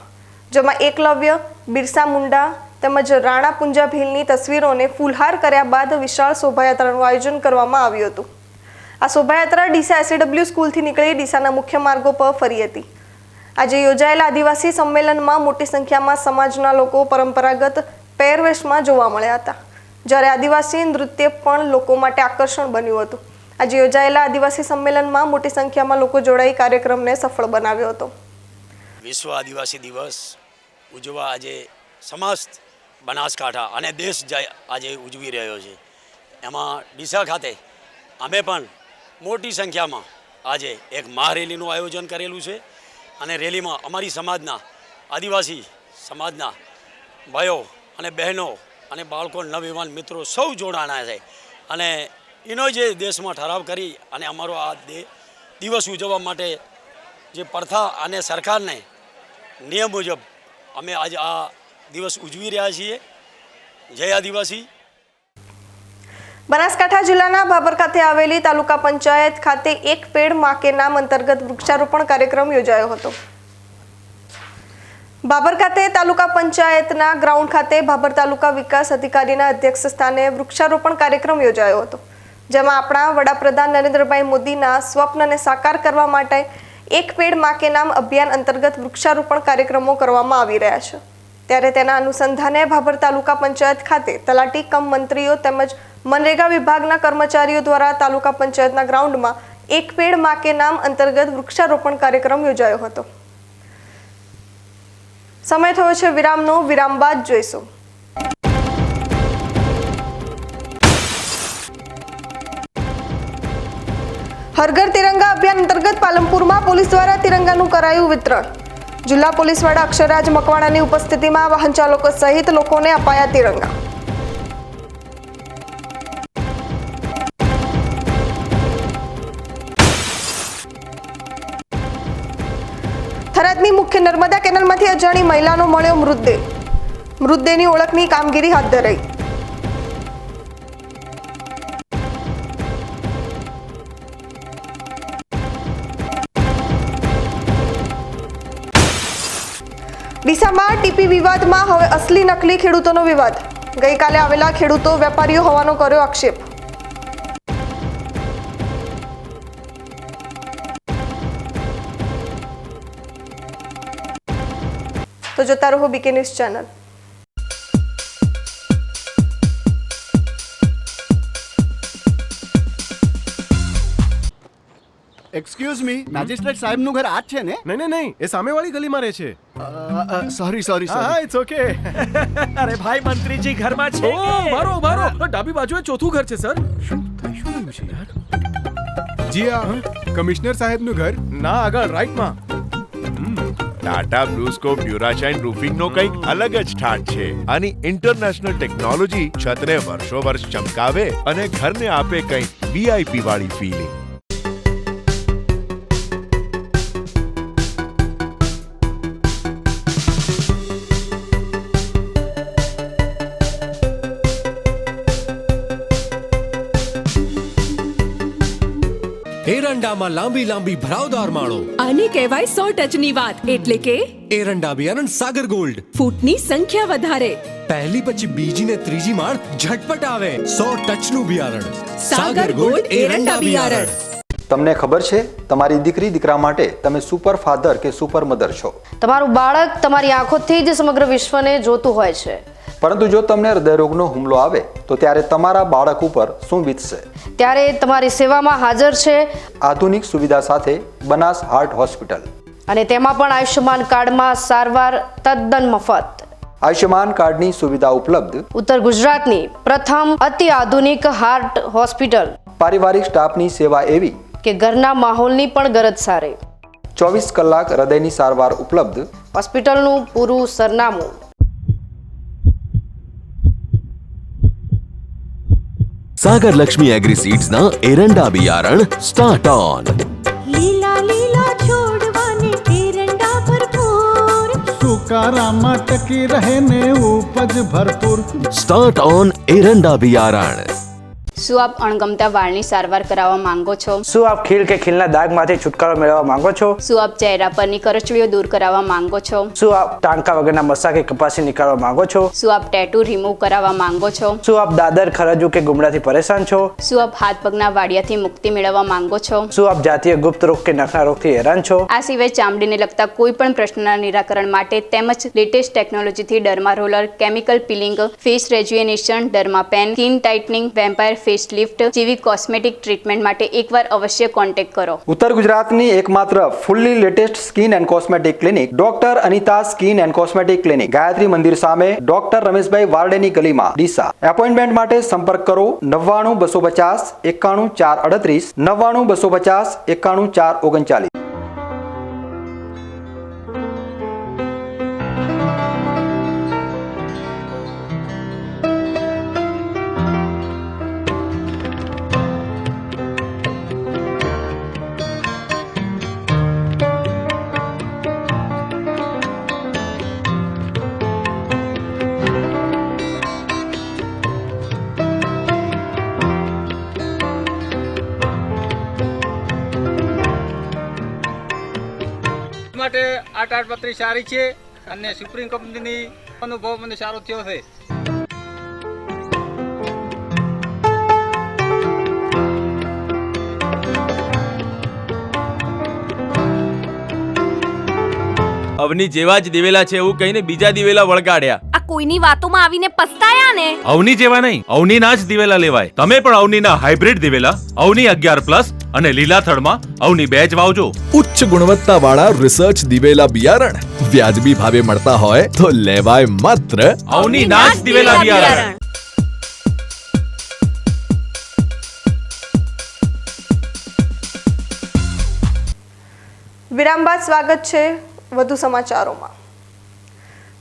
જેમાં એકલવ્ય, બિરસા મુંડા તેમજ રાણા પુંજા ભીલની તસવીરોને ફૂલહાર કર્યા બાદ વિશાળ શોભાયાત્રાનું આયોજન કરવામાં આવ્યું હતું. આ શોભાયાત્રા ડીસા SAW સ્કૂલથી નીકળી ડીસાના મુખ્ય માર્ગો પર ફરી હતી. આજે યોજાયેલા આદિવાસી સંમેલનમાં મોટી સંખ્યામાં સમાજના લોકો પરંપરાગત પહેરવેશમાં જોવા મળ્યા હતા, જ્યારે આદિવાસી નૃત્ય પણ લોકો માટે આકર્ષણ બન્યું હતું. આજે યોજાયેલા આદિવાસી સંમેલનમાં મોટી સંખ્યામાં લોકો જોડાઈ કાર્યક્રમને સફળ બનાવ્યો હતો. વિશ્વ આદિવાસી દિવસ ઉજવવા આજે સમસ્ત બનાસકાંઠા અને દેશ આજે ઉજવી રહ્યો છે. એમાં ડીસા ખાતે અમે પણ મોટી સંખ્યામાં આજે એક મહારેલીનું આયોજન કરેલું છે, અને રેલીમાં અમારી સમાજના આદિવાસી સમાજના ભાઈઓ અને બહેનો અને બાળકો, નવયુવાન મિત્રો સૌ જોડાણા છે. અને એનો જે દેશમાં ઠરાવ કરી અને અમારો આ દિવસ ઉજવવા માટે જે પ્રથા અને સરકારને નિયમ મુજબ અમે આજે આ દિવસ ઉજવી રહ્યા છીએ. જય આદિવાસી. બનાસકાંઠા જિલ્લાના ભાભર ખાતે આવેલી તાલુકા પંચાયત ખાતે એક પેડ માં કે નામ અંતર્ગત વૃક્ષારોપણ કાર્યક્રમ યોજાયો હતો. ભાભર ખાતે તાલુકા પંચાયતના ગ્રાઉન્ડ ખાતે ભાભર તાલુકા વિકાસ અધિકારીના અધ્યક્ષ સ્થાને વૃક્ષારોપણ કાર્યક્રમ યોજાયો હતો, જેમાં આપણા વડાપ્રધાન નરેન્દ્રભાઈ મોદીના સ્વપ્નને સાકાર કરવા માટે એક પેડ માં કે નામ અભિયાન અંતર્ગત વૃક્ષારોપણ કાર્યક્રમો કરવામાં આવી રહ્યા છે. ત્યારે તેના અનુસંધાને ભાભર તાલુકા પંચાયત ખાતે તલાટી કમ મંત્રીઓ તેમજ મનરેગા વિભાગના કર્મચારીઓ દ્વારા તાલુકા પંચાયતના ગ્રાઉન્ડમાં એક પેડ માં કે નામ અંતર્ગત વૃક્ષારોપણ કાર્યક્રમ યોજાયો હતો. સમય થયો છે વિરામનો. વિરામ બાદ જોઈશું. હર ઘર તિરંગા અભિયાન અંતર્ગત પાલનપુરમાં પોલીસ દ્વારા તિરંગાનું કરાયું વિતરણ. જિલ્લા પોલીસ વડા અક્ષરરાજ મકવાણાની ઉપસ્થિતિમાં વાહન ચાલકો સહિત લોકોને અપાયા તિરંગા. થરા મુખ્ય નર્મદા કેનાલમાંથી અજાણી મહિલાનો મળ્યો મૃતદેહ. મૃતદેહની ઓળખની કામગીરી હાથ ધરાઈ. ડીસામાં ટીપી વિવાદમાં હવે અસલી નકલી ખેડૂતોનો વિવાદ. ગઈકાલે આવેલા ખેડૂતો વેપારીઓ હોવાનો કર્યો આક્ષેપ. તો જોતા રહો BK news channel. Excuse me, magistrate સાહેબનું ઘર આ જ છે ને? નહીં, એ સામેવાળી ગલીમાં રહે છે. સોરી. હા, ઇટ્સ ઓકે. અરે ભાઈ, મંત્રીજી ઘરમાં છે. મારો ડાબી બાજુએ ચોથું ઘર છે સર. શું થયું છે યાર? જી આ કમિશનર સાહેબનું ઘર? ના, આગળ રાઈટમાં. ટાટા બ્લુસ્કોપ ડ્યુરાશાઇન રૂફિંગનો કંઈક અલગ જ ઠાઠ છે. આની ઇન્ટરનેશનલ ટેકનોલોજી છતને વર્ષો વર્ષ ચમકાવે અને ઘરને આપે કંઈક વીઆઈપી વાળી ફીલિંગ. એરંડામાં લાંબી ભરાવદાર માળો. આને કહેવાય 100 ટચની વાત. એટલે કે એરંડા બિયારણ સાગર ગોલ્ડ. ફૂટની સંખ્યા વધારે, પહેલી પછી બીજી ને ત્રીજી માળ ઝટપટ આવે. 100 ટચનું બિયારણ સાગર ગોલ્ડ એરંડા બિયારણ. તમને ખબર છે, તમારી દીકરી દીકરા માટે તમે સુપર ફાધર કે સુપર મધર છો. તમારું બાળક તમારી આંખોથી જ સમગ્ર વિશ્વને જોતું હોય છે. પરંતુ જો તમને હૃદયરોગનો હુમલો આવે તો ત્યારે તમારા બાળક ઉપર શું વીતશે? ત્યારે તમારી સેવામાં હાજર છે આધુનિક સુવિધા સાથે બનાસ હાર્ટ હોસ્પિટલ, અને તેમાં પણ આયુષ્યમાન કાર્ડમાં સારવાર તદ્દન મફત. આયુષ્યમાન કાર્ડની સુવિધા ઉપલબ્ધ ઉત્તર ગુજરાતની પ્રથમ અતિ આધુનિક હાર્ટ હોસ્પિટલ. પારિવારિક સ્ટાફની સેવા એવી કે ઘરના માહોલની પણ ગરજ સારે. 24 કલાક હૃદયની સારવાર ઉપલબ્ધ. હોસ્પિટલનું પૂરું સરનામું: सागर लक्ष्मी एग्री सीड्स ना एरंडा बियारण स्टार्ट ऑन. લીલા છોડવાને એરંડા ભરપૂર, સુકારામાં ટકી રહે ને ઉપજ ભરપૂર. स्टार्ट ऑन एरंडा बियारण. શું આપ અણગમતા વાળની સારવાર કરાવવા માંગો છો? શું આપ ખીલ કે ખીલના દાગમાંથી છુટકારો મેળવવા માંગો છો? શું આપ ચહેરા પરની કરચલીઓ દૂર કરાવવા માંગો છો? શું આપ ટાંકા વગરના મસા કે કપાસી નીકાળવા માંગો છો? શું આપ ટેટુ રિમૂવ કરાવવા માંગો છો? શું આપ દાદર, ખરજુ કે ગુમડાથી પરેશાન છો? શું આપ હાથ પગના વાડિયાથી મુક્તિ મેળવવા માંગો છો? શું આપ જાતીય ગુપ્ત રોગ કે નખના રોગથી હેરાન છો? આ સિવાય ચામડીને લગતા કોઈ પણ પ્રશ્નના નિરાકરણ માટે તેમજ લેટેસ્ટ ટેકનોલોજીથી derma roller, chemical peeling, face rejuvenation, derma pen, skin tightening, vampire face lift જેવી કોસ્મેટિક ટ્રીટમેન્ટ માટે એકવાર અવશ્ય કોન્ટેક્ટ કરો. ઉત્તર ગુજરાતની એકમાત્ર fully latest skin and cosmetic clinic doctor Anita skin and cosmetic clinic, Gayatri Mandir સામે, ડોક્ટર રમેશભાઈ વારડેની ગલીમાં, ડીસા. એપોઇન્ટમેન્ટ માટે સંપર્ક કરો 99 250 91 438, 99 250 91 439. માટે આ તાડપત્રી સારી છે અને સુપ્રીમ કંપનીની અનુભવ મને સારો થયો છે. અવની જેવા જ દિવેલા છે એવું કહીને બીજા દિવેલા વળગાડ્યા. આ કોઈની વાતોમાં આવીને પસ્તાયા ને. અવની જેવા નહીં, અવનીના જ દિવેલા લેવાય. તમે પણ અવનીના હાઇબ્રિડ દિવેલા અવની 11+ અને લીલાથળમાં અવની 2 જ વાવજો. ઉચ્ચ ગુણવત્તા વાળા રિસર્ચ દિવેલા બિયારણ વ્યાજબી ભાવે મળતા હોય તો લેવાય માત્ર અવનીના જ દિવેલા બિયારણ. વિરામ બાદ સ્વાગત છે વધુ સમાચારોમાં.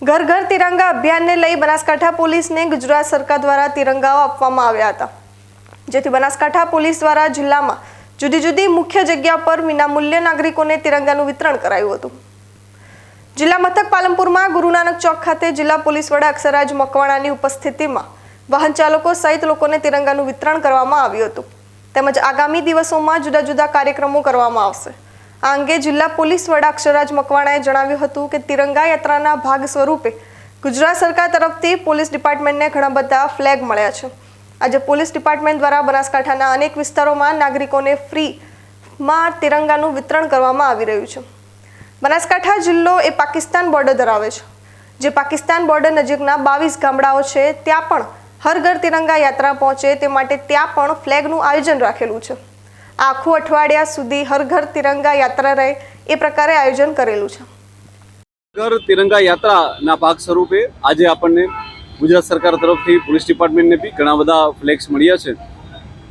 ઘર ઘર તિરંગા અભિયાનને લઈ બનાસકાંઠા પોલીસને ગુજરાત સરકાર દ્વારા તિરંગાઓ આપવામાં આવ્યા હતા, જેથી બનાસકાંઠા પોલીસ દ્વારા જિલ્લામાં જુદી જુદી મુખ્ય જગ્યા પર વિનામૂલ્યે નાગરિકોને તિરંગાનું વિતરણ કરાયું હતું. જિલ્લા મથક પાલનપુરમાં ગુરુ નાનક ચોક ખાતે જિલ્લા પોલીસ વડા અક્ષરાજ મકવાણાની ઉપસ્થિતિમાં વાહન ચાલકો સહિત લોકોને તિરંગાનું વિતરણ કરવામાં આવ્યું હતું તેમજ આગામી દિવસોમાં જુદા જુદા કાર્યક્રમો કરવામાં આવશે. આ અંગે જિલ્લા પોલીસ વડા અક્ષરાજ મકવાણાએ જણાવ્યું હતું કે તિરંગા યાત્રાના ભાગ સ્વરૂપે ગુજરાત સરકાર તરફથી પોલીસ ડિપાર્ટમેન્ટને ઘણા બધા ફ્લેગ મળ્યા છે. આજે પોલીસ ડિપાર્ટમેન્ટ દ્વારા બનાસકાંઠાના અનેક વિસ્તારોમાં નાગરિકોને ફ્રીમાં તિરંગાનું વિતરણ કરવામાં આવી રહ્યું છે. બનાસકાંઠા જિલ્લો એ પાકિસ્તાન બોર્ડર ધરાવે છે. જે પાકિસ્તાન બોર્ડર નજીકના 22 ગામડાઓ છે ત્યાં પણ હર ઘર તિરંગા યાત્રા પહોંચે તે માટે ત્યાં પણ ફ્લેગનું આયોજન રાખેલું છે. આખું અઠવાડિયા સુધી હર ઘર તિરંગા યાત્રા રહે એ પ્રકારે આયોજન કરેલું છે. ઘર તિરંગા યાત્રાના ભાગ સ્વરૂપે આજે આપણને ગુજરાત સરકાર તરફથી પોલીસ ડિપાર્ટમેન્ટને બી ઘણા બધા ફ્લેગ્સ મળ્યા છે,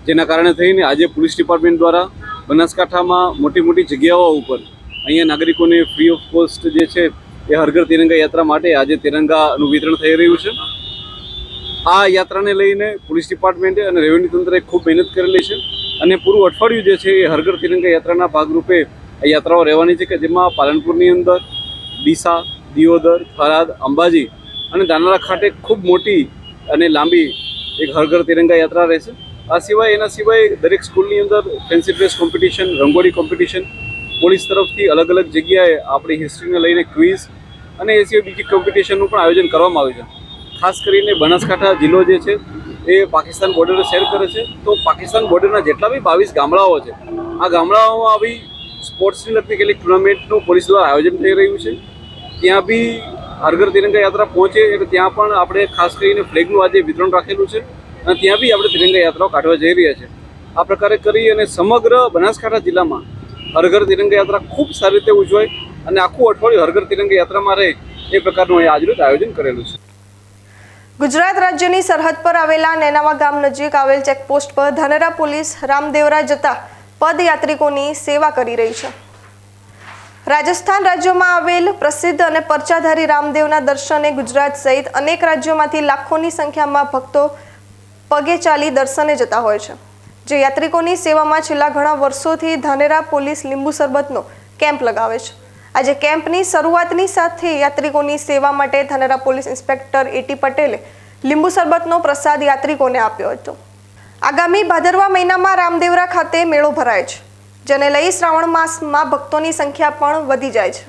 જેના કારણે થઈને આજે પોલીસ ડિપાર્ટમેન્ટ દ્વારા બનાસકાંઠામાં મોટી મોટી જગ્યાઓ ઉપર અહીંયા નાગરિકોને ફ્રી ઓફ કોસ્ટ જે છે એ હર ઘર તિરંગા યાત્રા માટે આજે તિરંગાનું વિતરણ થઈ રહ્યું છે. આ યાત્રાને લઈને પોલીસ ડિપાર્ટમેન્ટે અને રેવન્યુ તંત્રએ ખૂબ મહેનત કરેલી છે અને પૂરું અઠવાડિયું જે છે એ હર ઘર તિરંગા યાત્રાના ભાગરૂપે આ યાત્રાઓ રહેવાની છે કે જેમાં પાલનપુરની અંદર ડીસા, દિયોદર, થરાદ, અંબાજી અને ધાનેરા ખાતે ખૂબ મોટી અને લાંબી એક હર ઘર તિરંગા યાત્રા રહેશે. આ સિવાય એના સિવાય દરેક સ્કૂલની અંદર fancy dress competition, rangoli competition, police તરફથી અલગ અલગ જગ્યાએ આપણી હિસ્ટ્રીને લઈને ક્વિઝ અને એ સિવાય બીજી કોમ્પિટિશનનું પણ આયોજન કરવામાં આવ્યું છે. ખાસ કરીને બનાસકાંઠા જિલ્લો જે છે એ પાકિસ્તાન બોર્ડરે શેર કરે છે, તો પાકિસ્તાન બોર્ડરના જેટલા બી 22 ગામડાઓ છે આ ગામડાઓમાં આવી સ્પોર્ટ્સની લગતી કેટલીક ટુર્નામેન્ટનું પોલીસ દ્વારા આયોજન થઈ રહ્યું છે. ત્યાં બી હર ઘર તિરંગા યાત્રા પહોંચે એટલે ત્યાં પણ આપણે ખાસ કરીને ફ્લેગનું આજે વિતરણ રાખેલું છે અને ત્યાં બી આપણે તિરંગા યાત્રાઓ કાઢવા જઈ રહ્યા છે. આ પ્રકારે કરી અને સમગ્ર બનાસકાંઠા જિલ્લામાં હર ઘર તિરંગા યાત્રા ખૂબ સારી રીતે ઉજવાય અને આખું અઠવાડિયું હર ઘર તિરંગા યાત્રામાં રહે એ પ્રકારનું આજરોજ આયોજન કરેલું છે. ગુજરાત રાજ્યની સરહદ પર આવેલા નેનાવા ગામ નજીક આવેલ ચેકપોસ્ટ પર ધાનેરા પોલીસ રામદેવરા જતા પદયાત્રિકોની સેવા કરી રહી છે. રાજસ્થાન રાજ્યમાં આવેલ પ્રસિદ્ધ અને પરચાધારી રામદેવના દર્શને ગુજરાત સહિત અનેક રાજ્યોમાંથી લાખોની સંખ્યામાં ભક્તો પગે ચાલી દર્શને જતા હોય છે. જે યાત્રિકોની સેવામાં છેલ્લા ઘણા વર્ષોથી ધાનેરા પોલીસ લીંબુ શરબતનો કેમ્પ લગાવે છે. આજે કેમ્પની શરૂઆતની સાથે યાત્રિકોની સેવા માટે ધાનેરા પોલીસ ઇન્સ્પેક્ટર એટી પટેલે લીંબુ શરબતનો પ્રસાદ યાત્રિકોને આપ્યો હતો. આગામી ભાદરવા મહિનામાં રામદેવરા ખાતે મેળો ભરાય છે, જેને લઈ શ્રાવણ માસમાં ભક્તોની સંખ્યા પણ વધી જાય છે.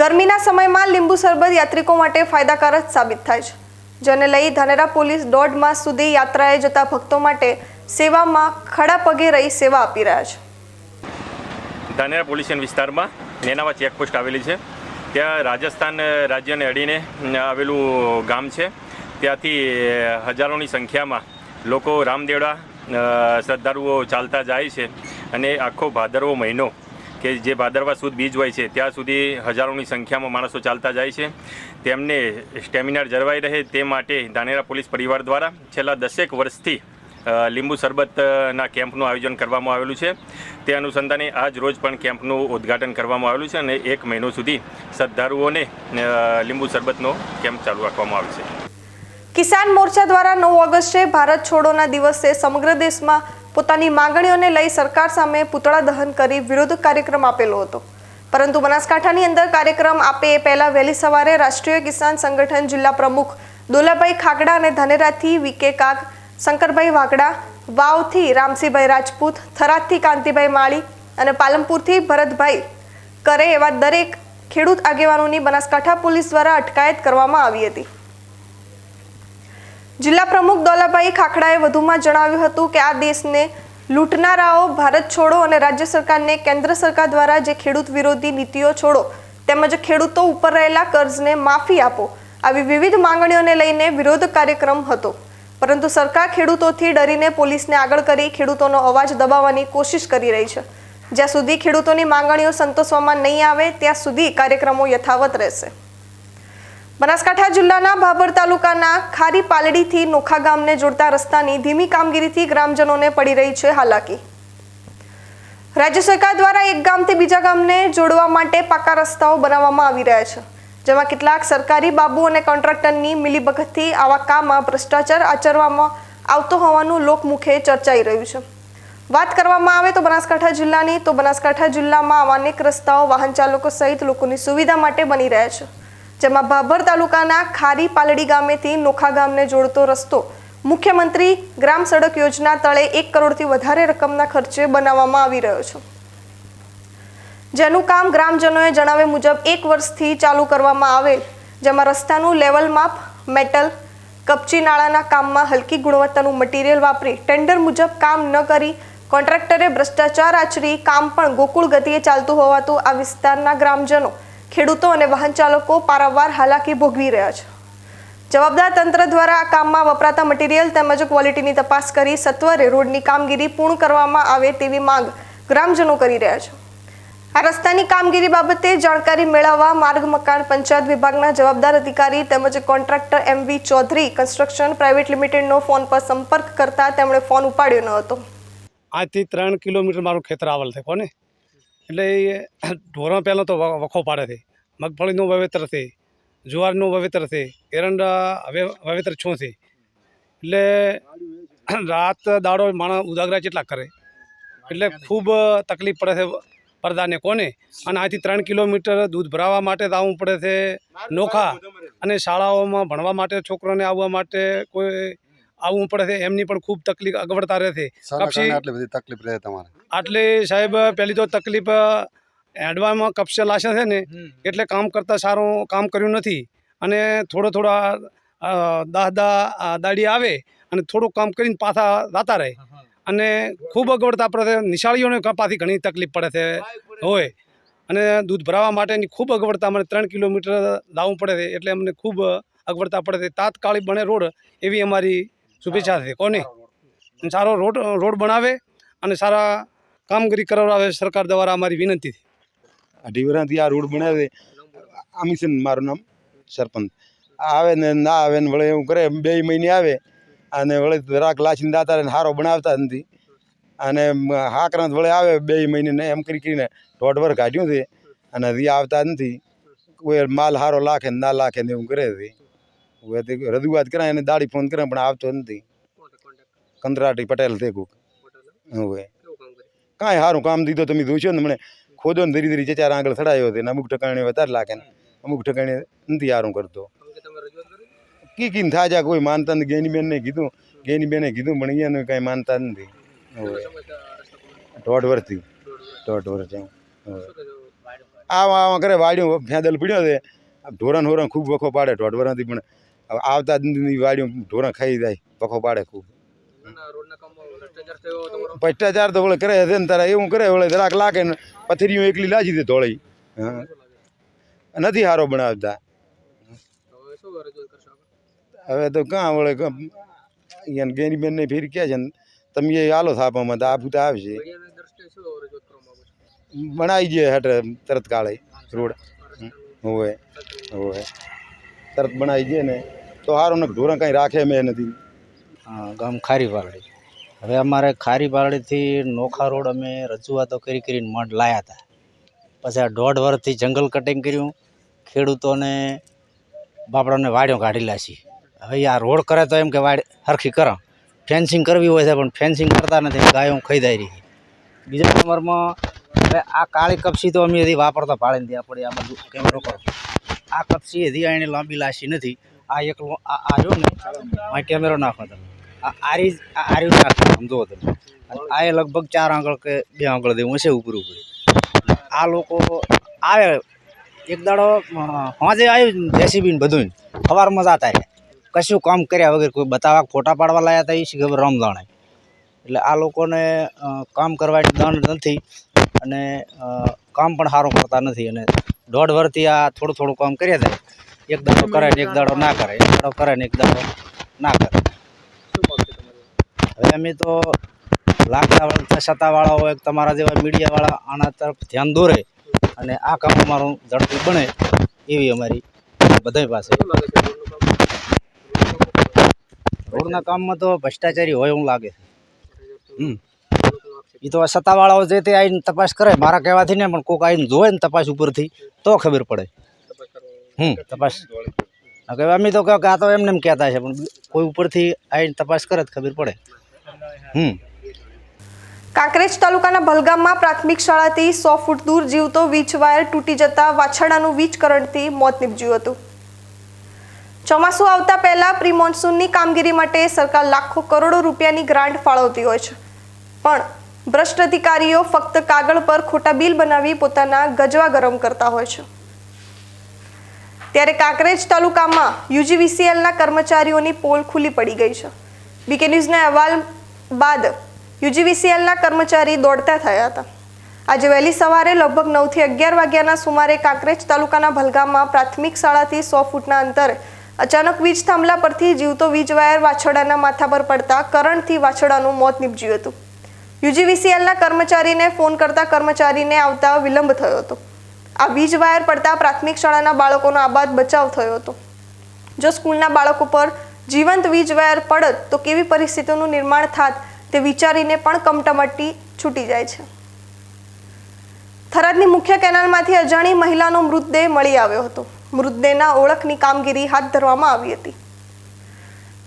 ગરમીના સમયમાં લીંબુ શરબત યાત્રિકો માટે ફાયદાકારક સાબિત થાય છે, જેને લઈ ધાનેરા પોલીસ 1.5 માસ સુધી યાત્રાએ જતા ભક્તો માટે સેવામાં ખડા પગે રહી સેવા આપી રહ્યા છે. ધાનેરા પોલીસ વિસ્તારમાં નેનાવા ચેકપોસ્ટ આવેલી છે. ત્યાં રાજસ્થાન રાજ્યને અડીને આવેલું ગામ છે. ત્યાંથી હજારોની સંખ્યામાં લોકો રામદેવડા શ્રદ્ધાળુઓ ચાલતા જાય છે અને આખો ભાદરવો મહિનો કે જે ભાદરવા સુદ બીજ હોય છે ત્યાં સુધી હજારોની સંખ્યામાં માણસો ચાલતા જાય છે. તેમને સ્ટેમિના જળવાઈ રહે તે માટે ધાનેરા પોલીસ પરિવાર દ્વારા છેલ્લા 10 વર્ષથી લીંબુ શરબતના કેમ્પનું આયોજન કરવામાં આવેલું છે. તે અનુસંધાને આજ રોજ પણ કેમ્પનું ઉદ્ઘાટન કરવામાં આવેલું છે અને 1 મહિનો સુધી શ્રદ્ધાળુઓને લીંબુ શરબતનો કેમ્પ ચાલુ રાખવામાં આવે છે. કિસાન મોરચા દ્વારા 9 ઓગસ્ટે ભારત છોડોના દિવસે સમગ્ર દેશમાં પોતાની માંગણીઓને લઈ સરકાર સામે પૂતળા દહન કરી વિરોધ કાર્યક્રમ આપેલો હતો. પરંતુ બનાસકાંઠાની અંદર કાર્યક્રમ આપે એ પહેલા વહેલી સવારે રાષ્ટ્રીય કિસાન સંગઠન જિલ્લા પ્રમુખ દોલાભાઈ ખાગડા અને ધાનેરાથી વીકે કાગ, શંકરભાઈ વાગડા, વાવથી રામસિંહભાઈ રાજપૂત, થરાદથી કાંતિભાઈ માળી અને પાલનપુરથી ભરતભાઈ કરે એવા દરેક ખેડૂત આગેવાનોની બનાસકાંઠા પોલીસ દ્વારા અટકાયત કરવામાં આવી હતી. જિલ્લા પ્રમુખ દોલાભાઈ ખાખડાએ વધુમાં જણાવ્યું હતું કે આ દેશને લૂંટનારાઓ ભારત છોડો અને રાજ્ય સરકારને કેન્દ્ર સરકાર દ્વારા જે ખેડૂત વિરોધી નીતિઓ છોડો તેમજ ખેડૂતો ઉપર રહેલા કર્જને માફી આપો આવી વિવિધ માંગણીઓને લઈને વિરોધ કાર્યક્રમ હતો. પરંતુ સરકાર ખેડૂતોથી ડરીને પોલીસને આગળ કરી ખેડૂતોનો અવાજ દબાવવાની કોશિશ કરી રહી છે. જ્યાં સુધી ખેડૂતોની માંગણીઓ સંતોષવામાં નહીં આવે ત્યાં સુધી કાર્યક્રમો યથાવત રહેશે. બનાસકાંઠા જિલ્લાના ભાભર તાલુકાના ખારી પાલડીથી નોખા ગામને જોડતા રસ્તાની ધીમી કામગીરીથી ગ્રામજનોને પડી રહી છે હાલાકી. રાજ્ય સરકાર દ્વારા એક ગામથી બીજા ગામને જોડવા માટે પાકા રસ્તાઓ બનાવવામાં આવી રહ્યા છે, જેમાં કેટલાક સરકારી બાબુ અને કોન્ટ્રાક્ટરની મિલીભગતથી આવા કામમાં ભ્રષ્ટાચાર આચરવામાં આવતો હોવાનું લોકમુખે ચર્ચાઈ રહ્યું છે. વાત કરવામાં આવે તો બનાસકાંઠા જિલ્લાની, તો બનાસકાંઠા જિલ્લામાં આવા અનેક રસ્તાઓ વાહન ચાલકો સહિત લોકોની સુવિધા માટે બની રહ્યા છે, જેમાં ભાભર તાલુકાના ખારી પાલડી ગામેથી નોખા ગામને જોડતો રસ્તો મુખ્યમંત્રી ગ્રામ સડક યોજના તળે 1 કરોડથી વધારે રકમના ખર્ચે બનાવવામાં આવી રહ્યો છે, જેનું કામ ગ્રામજનોએ જણાવ્યા મુજબ 1 વર્ષથી ચાલુ કરવામાં આવેલ, જેમાં રસ્તાનું લેવલ માપ, મેટલ, કપચી નાળાના કામમાં હલકી ગુણવત્તાનું મટીરિયલ વાપરી ટેન્ડર મુજબ કામ ન કરી કોન્ટ્રાક્ટરે ભ્રષ્ટાચાર આચરી કામ પણ ગોકુળ ગતિએ ચાલતું હોવાતું આ વિસ્તારના ગ્રામજનો, ખેડૂતો અને વાહન ચાલકો પારાવાર હાલાકી ભોગવી રહ્યા છે. જવાબદાર તંત્ર દ્વારા આ કામમાં વપરાતા મટીરિયલ તેમજ ક્વોલિટીની તપાસ કરી સત્વરે રોડની કામગીરી પૂર્ણ કરવામાં આવે તેવી માંગ ગ્રામજનો કરી રહ્યા છે. આ રસ્તાની કામગીરી બાબતે જાણકારી મેળવવા માર્ગ મકાન પંચાયત વિભાગના જવાબદાર અધિકારી તેમજ contractor MV Chaudhary construction private લિમિટેડનો ફોન પર સંપર્ક કરતા તેમણે ફોન ઉપાડ્યો ન હતો. આજથી 3 કિલોમીટર મારું ખેતર આવેલ છે કોને, એટલે એ ઢોરણ પહેલાં તો વખો પાડે છે, મગફળીનું વાવેતર છે, જુવારનું વાવેતર છે, એરંડા હવે વાવેતર છો છે, એટલે રાત દાડો માણસ ઉજાગરા જેટલા કરે, એટલે ખૂબ તકલીફ પડે છે પરદાને કોને. અને આજથી 3 કિલોમીટર દૂધ ભરાવવા માટે આવવું પડે છે નોખા, અને શાળાઓમાં ભણવા માટે છોકરાને આવવા માટે કોઈ આવવું પડે છે, એમની પણ ખૂબ તકલીફ અગવડતા રહે છે. આટલી બધી તકલીફ રહે તમારે? આટલી સાહેબ પહેલી તો તકલીફ એડવામાં કપશે લાશે છે ને, એટલે કામ કરતાં સારું કામ કર્યું નથી, અને થોડા 10 દાડી આવે અને થોડુંક કામ કરીને પાછા જતા રહે, અને ખૂબ અગવડતા પડે છે. નિશાળીઓને પાછી ઘણી તકલીફ પડે છે હોય, અને દૂધ ભરાવવા માટેની ખૂબ અગવડતા, મને 3 કિલોમીટર લાવવું પડે છે, એટલે અમને ખૂબ અગવડતા પડે છે. તાત્કાલિક બને રોડ એવી અમારી શુભેચ્છા છે કોને. સારો રોડ બનાવે અને સારા કામગીરી કરાવે સરકાર દ્વારા અમારી વિનંતી છે. અઢી વર્ષથી આ રોડ બનાવે, અમીશન મારું નામ, સરપંચ આવે ને ના આવે ને વળે એવું કરે, 2 મહિને આવે અને વળે રાખ લાચીને દાતા રહે, સારો બનાવતા નથી, અને હાકરાંત વળે આવે 2 મહિને ને એમ કરીને 1.5 વર્ષ કાઢ્યું છે, અને હજી આવતા નથી. કોઈ માલ સારો લાખે ને ના લાખે ને એવું કરે છે. રજૂઆત કરાય અને દાડી ફોન કરે પણ આવતો નથી. કંત્રાટી પટેલ છે કોક, હવે કાંઈ સારું કામ દીધો તમે જોશો ને, મને ખોદો ને ધીરે ધીરે 4 આંગળ ચડાયો છે, ને અમુક ઠકાણે વધારે લાગે ને અમુક ઠકાણે નથી સારું કરતો. કીને થાય જાય કોઈ માનતા નથી. ગેનીબેનને કીધું, ગેનીબેને કીધું પણ અહીંયાનું કાંઈ માનતા નથી. 1.5 વર્ષથી 1.5 વર્ષ આવા કરે વાડ્યું ફેદલ પીડ્યો છે. ઢોરણ હોરણ ખૂબ વખો પાડે 1.5 વર્ષથી, પણ આવતા જ વાડ્યું ઢોરણ ખાઈ જાય, વખો પાડે ખૂબ. ભ્રષ્ટાચાર તો વળે કરે છે ને તારા એવું કરે, વળે જરાક લાગે ને પથરીઓ એકલી લાજી દે ધોળી, નથી સારો બનાવતા. હવે તો કાં વળે અહીંયા ગેનીબેનને ફેર ક્યાં છે ને, તમે એ હાલો થાપામાં તો આફું તો આવશે. બનાવી જાય હટે તરત કાળે રોડ, હોય તરત બનાવી જાય ને તો સારું, ને ઢોરણ કાંઈ રાખે મેં નથી. ગામ ખારી પાલડી. હવે અમારે ખારી પાલડીથી નોખા રોડ અમે રજૂઆતો કરીને મઢ લાયા હતા, પછી આ 1.5 વર્ષથી જંગલ કટિંગ કર્યું, ખેડૂતોને બાપડાને વાડીઓ કાઢી લાશી. હવે આ રોડ કરે તો એમ કે વાડી હરખી કરો, ફેન્સિંગ કરવી હોય છે પણ ફેન્સિંગ કરતા નથી, ગાયો ખઈદાઈ રહી. બીજા નંબરમાં હવે આ કાળી કપસી તો અમે હજી વાપરતા પાડીને ત્યાં પડી. આ બધું કેમેરો કરો, આ કપસી હજી એને લાંબી લાશી નથી. આ એકલો આ રહ્યો ને, આ કેમેરો નાખો તમે, આર્યું નાખો સમજો તમે. આ એ લગભગ 4 આંગળ કે 2 આંગળ દેવું હશે ઉપર. આ લોકો આવે એક દાડો સાંજે આવ્યું જેસીબી બધું, સવારમાં જતા રહ્યા, કશું કામ કર્યા વગર. કોઈ બતાવવા ફોટા પાડવા લાયા હતા એ ખબર રમદાણે. એટલે આ લોકોને કામ કરવાની દંડ નથી, અને કામ પણ સારું કરતા નથી. અને 1.5 વર્ષથી આ થોડું કામ કર્યા થાય, એક દાડો કરે ને એક દાડો ના કરે, એક દાડો કરે ને એક દાડો ના કરે. હવે અમે તો લાગતા વળગતા સત્તાવાળા હોય, તમારા જેવા મીડિયાવાળા આના તરફ ધ્યાન દોરે અને આ કામ અમારું ઝડપી બને એવી અમારી બધા પાસે. રોડના કામમાં તો ભ્રષ્ટાચારી હોય એવું લાગે છે. એ તો સત્તાવાળાઓ જે તે આવીને તપાસ કરે, મારા કહેવાથી ને, પણ કોઈક આવીને જોવે ને તપાસ ઉપરથી તો ખબર પડે. તપાસ અમે તો કહો કે આ તો એમને એમ કહેતા છે, પણ કોઈ ઉપરથી આવીને તપાસ કરે તો ખબર પડે. કાંકરેજ તાલુકાના ભલગામમાં પ્રાથમિક શાળાથી 100 ફૂટ દૂર જીવતો વીજ વાયર તૂટી જતા વાછરડાનું વીજ કરંટથી મોત નીપજ્યું હતું. ચોમાસું આવતા પહેલા પ્રી મોન્સૂનની કામગીરી માટે સરકાર લાખો કરોડો રૂપિયાની ગ્રાન્ટ ફાળવતી હોય છે, પણ ભ્રષ્ટ અધિકારીઓ ફક્ત કાગળ પર ખોટા બિલ બનાવી પોતાના ગજવા ગરમ કરતા હોય છે. ત્યારે કાંકરેજ તાલુકામાં યુજીવીસીએલના કર્મચારીઓની પોલ ખુલ્લી પડી ગઈ છે. બીકે ન્યૂઝના અહેવાલ બાદ યુજીવીસીએલના કર્મચારી દોડતા થયા હતા. આજે વહેલી સવારે લગભગ 9 થી 11 વાગ્યાના સુમારે કાંકરેજ તાલુકાના ભલગામમાં પ્રાથમિક શાળાથી 100 ફૂટના અંતરે અચાનક વીજ થાંભલા પરથી જીવતો વીજ વાયર વાછરડાના માથા પર પડતા કરંટથી વાછરડાનું મોત નીપજ્યું હતું. યુજીવીસીએલના કર્મચારીને ફોન કરતા કર્મચારીને આવતા વિલંબ થયો હતો. આ વીજ વાયર પડતા પ્રાથમિક શાળાના બાળકોનો આબાદ બચાવ થયો હતો. જો સ્કૂલના બાળકો પર જીવંત વીજ વાયર પડત તો કેવી પરિસ્થિતિનું નિર્માણ થાત તે વિચારીને પણ કમટમાટી છૂટી જાય છે. થરાદની મુખ્ય કેનાલમાંથી અજાણી મહિલાનો મૃતદેહ મળી આવ્યો હતો. મૃતદેહના ઓળખની કામગીરી હાથ ધરવામાં આવી હતી.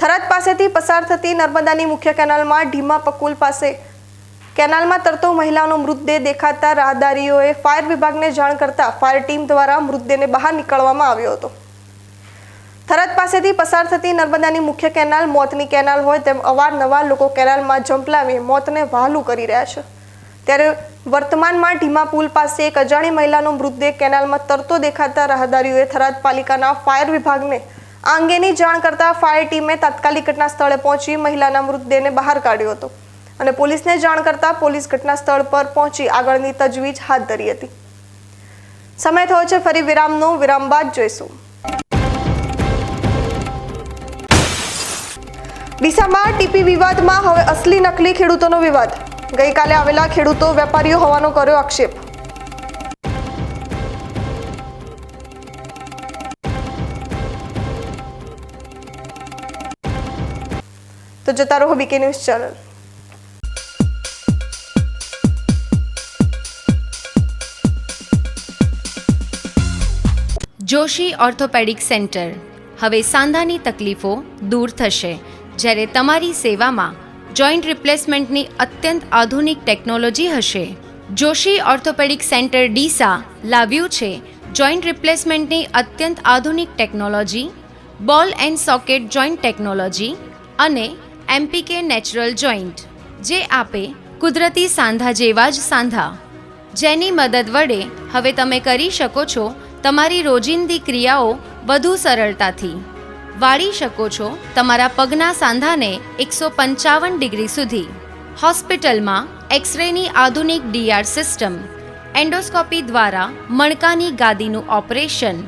થરાદ પાસેથી પસાર થતી નર્મદાની મુખ્ય કેનાલમાં ઢીમા પકુલ પાસે કેનાલમાં તરતો મહિલાનો મૃતદેહ દેખાતા રાહદારીઓએ ફાયર વિભાગને જાણ કરતા ફાયર ટીમ દ્વારા મૃતદેહને બહાર નીકળવામાં આવ્યો હતો. થરાદ પાસેથી પસાર થતી નર્મદાની મુખ્ય કેનાલ મોતની કેનાલ હોય તેમ અવારનવાર લોકો કેનાલમાં ઝંપલાવી મોતને વહાલું કરી રહ્યા છે. ત્યારે વર્તમાનમાં ઢીમા પુલ પાસે એક અજાણી મહિલાનો મૃતદેહ કેનાલમાં તરતો દેખાતા રાહદારીઓએ થરાદ પાલિકાના ફાયર વિભાગને આ અંગેની જાણ કરતા ફાયર ટીમે તાત્કાલિક ઘટના સ્થળે પહોંચી મહિલાના મૃતદેહને બહાર કાઢ્યો હતો અને પોલીસને જાણ કરતા પોલીસ ઘટના સ્થળ પર પહોંચી આગળની તજવીજ હાથ ધરી હતી. સમય થયો છે ફરી વિરામનો. વિરામ બાદ જોઈશું. ડીસામાં ટીપી વિવાદમાં હવે અસલી નકલી ખેડૂતોનો વિવાદ. ગઈકાલે આવેલા ખેડૂતો વેપારીઓ હોવાનો કર્યો આક્ષેપ. તો જતા રહો BK news channel. Joshi orthopaedic centre. હવે સાંધાની તકલીફો દૂર થશે, જ્યારે તમારી સેવામાં જોઈન્ટ રિપ્લેસમેન્ટની અત્યંત આધુનિક ટેકનોલોજી હશે. જોશી ઓર્થોપેડિક સેન્ટર ડીસા લાવ્યું છે જોઈન્ટ રિપ્લેસમેન્ટની અત્યંત આધુનિક ટેકનોલોજી, બોલ એન્ડ સોકેટ જોઈન્ટ ટેકનોલોજી અને એમપીકે નેચરલ જોઈન્ટ, જે આપે કુદરતી સાંધા જેવા જ સાંધા, જેની મદદ વડે હવે તમે કરી શકો છો તમારી રોજિંદી ક્રિયાઓ વધુ સરળતાથી. વાળી શકો છો તમારા પગના સાંધાને 155 ડિગ્રી સુધી. હોસ્પિટલમાં એક્સરેની આધુનિક ડીઆર સિસ્ટમ, એન્ડોસ્કોપી દ્વારા મણકાની ગાદીનું ઓપરેશન,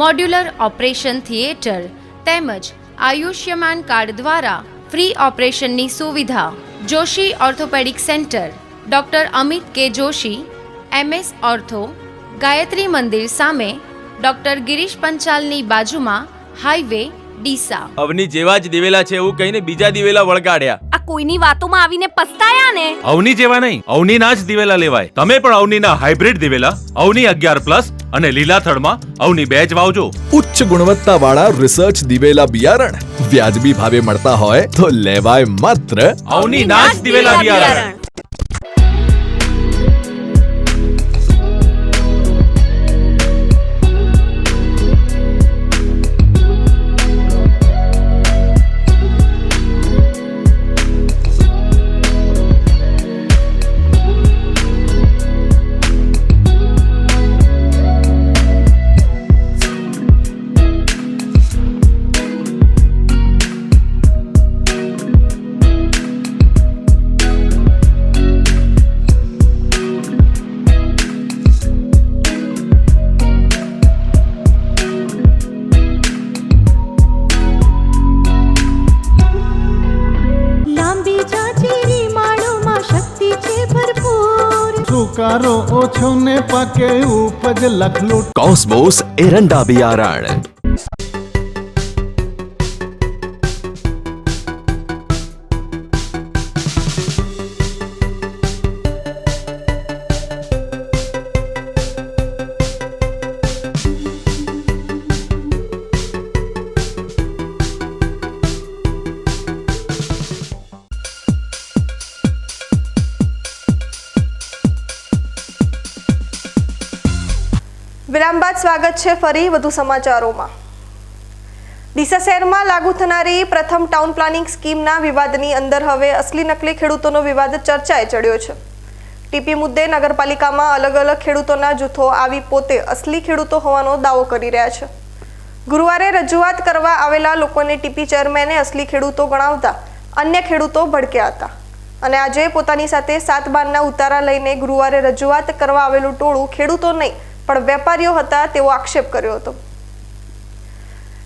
મોડ્યુલર ઓપરેશન થિયેટર તેમજ આયુષ્યમાન કાર્ડ દ્વારા ફ્રી ઓપરેશનની સુવિધા. Joshi orthopaedic centre, doctor Amit કે જોશી, MS ઓર્થો, ગાયત્રી મંદિર સામે, ડૉક્ટર ગિરીશ પંચાલની બાજુમાં, હાઈવે ડીસા. અવની જેવા જ દિવેલા છે એવું કહીને બીજા દિવેલા વળગાડ્યા. આ કોઈની વાતોમાં આવીને પસ્તાયા ને. અવની જેવા નહીં, અવનીના જ દિવેલા લેવાય. તમે પણ અવનીના હાઇબ્રિડ દિવેલા અવની 11+ અને લીલાથળમાં અવની 2 જ વાવજો. ઉચ્ચ ગુણવત્તાવાળા રિસર્ચ દિવેલા બિયારણ વ્યાજબી ભાવે મળતા હોય તો લેવાય માત્ર અવનીના જ દિવેલા બિયારણ. સુકારો ઓછો ને પાકે ઉપજ લખલૂટ. કોસ્મોસ એરંડા બિયારણ. વિરામ બાદ સ્વાગત છે ફરી વધુ સમાચારોમાં. ડીસા શહેરમાં લાગુ થનારી પ્રથમ ટાઉન પ્લાનિંગ સ્કીમના વિવાદની અંદર હવે અસલી નકલી ખેડૂતોનો વિવાદ ચર્ચાએ ચડ્યો છે. ટીપી મુદ્દે નગરપાલિકામાં અલગ અલગ ખેડૂતોના જૂથો આવી પોતે અસલી ખેડૂતો હોવાનો દાવો કરી રહ્યા છે. ગુરુવારે રજૂઆત કરવા આવેલા લોકોને ટીપી ચેરમેને અસલી ખેડૂતો ગણાવતા અન્ય ખેડૂતો ભડક્યા હતા અને આજે પોતાની સાથે 7 બારના ઉતારા લઈને ગુરુવારે રજૂઆત કરવા આવેલું ટોળું ખેડૂતો નહીં પણ વેપારીઓ હતા તેવો આક્ષેપ કર્યો હતો.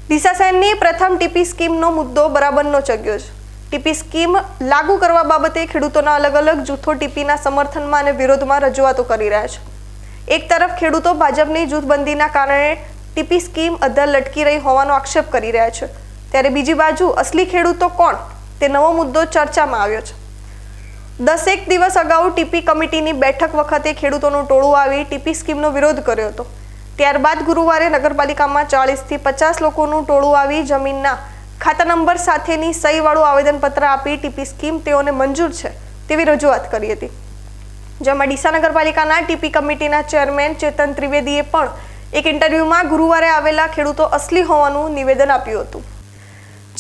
ડીસા શહેરની પ્રથમ ટીપી સ્કીમનો મુદ્દો બરાબરનો ચગ્યો છે. ટીપી સ્કીમ લાગુ કરવા બાબતે ખેડૂતોના અલગ અલગ જૂથો ટીપીના સમર્થનમાં અને વિરોધમાં રજૂઆતો કરી રહ્યા છે. એક તરફ ખેડૂતો ભાજપની જૂથબંધીના કારણે ટીપી સ્કીમ અધર લટકી રહી હોવાનો આક્ષેપ કરી રહ્યા છે, ત્યારે બીજી બાજુ અસલી ખેડૂતો કોણ તે નવો મુદ્દો ચર્ચામાં આવ્યો છે. 10 દિવસ અગાઉ ટીપી કમિટીની બેઠક વખતે ખેડૂતોનું ટોળું આવી ટીપી સ્કીમનો વિરોધ કર્યો હતો. ત્યારબાદ ગુરુવારે નગરપાલિકામાં 40 થી 50 લોકોનું ટોળું આવી જમીનના ખાતા નંબર સાથેની સહીવાળું આવેદનપત્ર આપી ટીપી સ્કીમ તેઓને મંજૂર છે તેવી રજૂઆત કરી હતી. જેમાં ડીસા નગરપાલિકાના ટીપી કમિટીના ચેરમેન ચેતન ત્રિવેદીએ પણ એક ઇન્ટરવ્યુમાં ગુરુવારે આવેલા ખેડૂતો અસલી હોવાનું નિવેદન આપ્યું હતું,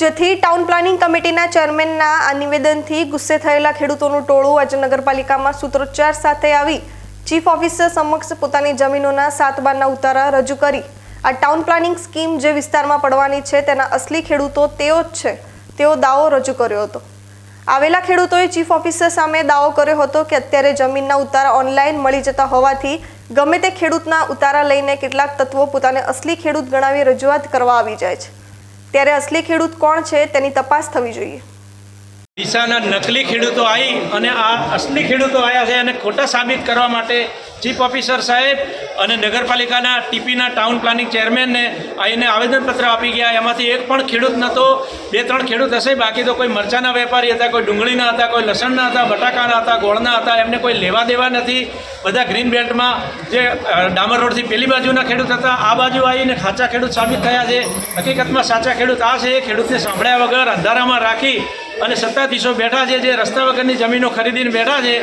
જેથી ટાઉન પ્લાનિંગ કમિટીના ચેરમેનના આ નિવેદનથી ગુસ્સે થયેલા ખેડૂતોનું ટોળું આજે નગરપાલિકામાં સૂત્રોચ્ચાર સાથે આવી ચીફ ઓફિસર સમક્ષ પોતાની જમીનોના 7 બારના ઉતારા રજૂ કરી આ ટાઉન પ્લાનિંગ સ્કીમ જે વિસ્તારમાં પડવાની છે તેના અસલી ખેડૂતો તેઓ જ છે તેવો દાવો રજૂ કર્યો હતો. આવેલા ખેડૂતોએ ચીફ ઓફિસર સામે દાવો કર્યો હતો કે અત્યારે જમીનના ઉતારા ઓનલાઈન મળી જતા હોવાથી ગમે તે ખેડૂતના ઉતારા લઈને કેટલાક તત્વો પોતાને અસલી ખેડૂત ગણાવી રજૂઆત કરવા આવી જાય છે, ત્યારે અસલી ખેડૂત કોણ છે તેની તપાસ થવી જોઈએ. ડીસાના નકલી ખેડૂતો આવી અને આ અસલી ખેડૂતો આવ્યા છે અને ખોટા સાબિત કરવા માટે ચીફ ઓફિસર સાહેબ અને નગરપાલિકાના ટીપીના ટાઉન પ્લાનિંગ ચેરમેનને આવીને આવેદનપત્ર આપી ગયા. એમાંથી એક પણ ખેડૂત નહોતો, 2-3 ખેડૂત હશે, બાકી તો કોઈ મરચાના વેપારી હતા, કોઈ ડુંગળીના હતા, કોઈ લસણના હતા, બટાકાના હતા, ગોળના હતા. એમને કોઈ લેવા દેવા નથી. બધા ગ્રીન બેલ્ટમાં જે ડામર રોડથી પેલી બાજુના ખેડૂત હતા આ બાજુ આવીને સાચા ખેડૂત સાબિત થયા છે. હકીકતમાં સાચા ખેડૂત આ છે. ખેડૂતને સાંભળ્યા વગર અંધારામાં રાખી અને સત્તાધીશો બેઠા છે જે રસ્તા વગરની જમીનો ખરીદીને બેઠા છે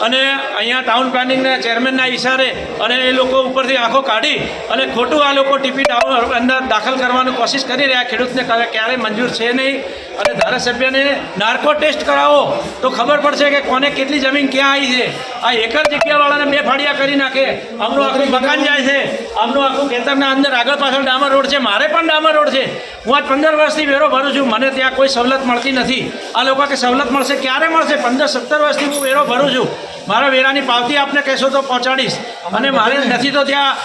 અને અહીંયા ટાઉન પ્લાનિંગના ચેરમેનના ઇશારે અને એ લોકો ઉપરથી આંખો કાઢી અને ખોટું આ લોકો ટીપી ટાઉન અંદર દાખલ કરવાની કોશિશ કરી રહ્યા. ખેડૂતને ક્યારેય મંજૂર છે નહીં અને ધારાસભ્યને નાર્કો ટેસ્ટ કરાવો તો ખબર પડશે કે કોને કેટલી જમીન ક્યાં આવી છે. આ એકર જગ્યાવાળાને 2 ફાળિયા કરી નાખે. આમનું આખું મકાન જાય છે, આમનું આખું ખેતરના અંદર આગળ પાછળ ડામર રોડ છે. મારે પણ ડામર રોડ છે. હું આજ 15 વર્ષથી વેરો ભરું છું. મને ત્યાં કોઈ સવલત મળતી નથી. આ લોકો કે સવલત મળશે, ક્યારે મળશે? 15-17 વર્ષથી હું વેરો ભરું છું. મારા વેરાની પાવતી આપને કહેશો તો પહોંચાડીશ. અને મારે નથી તો ત્યાં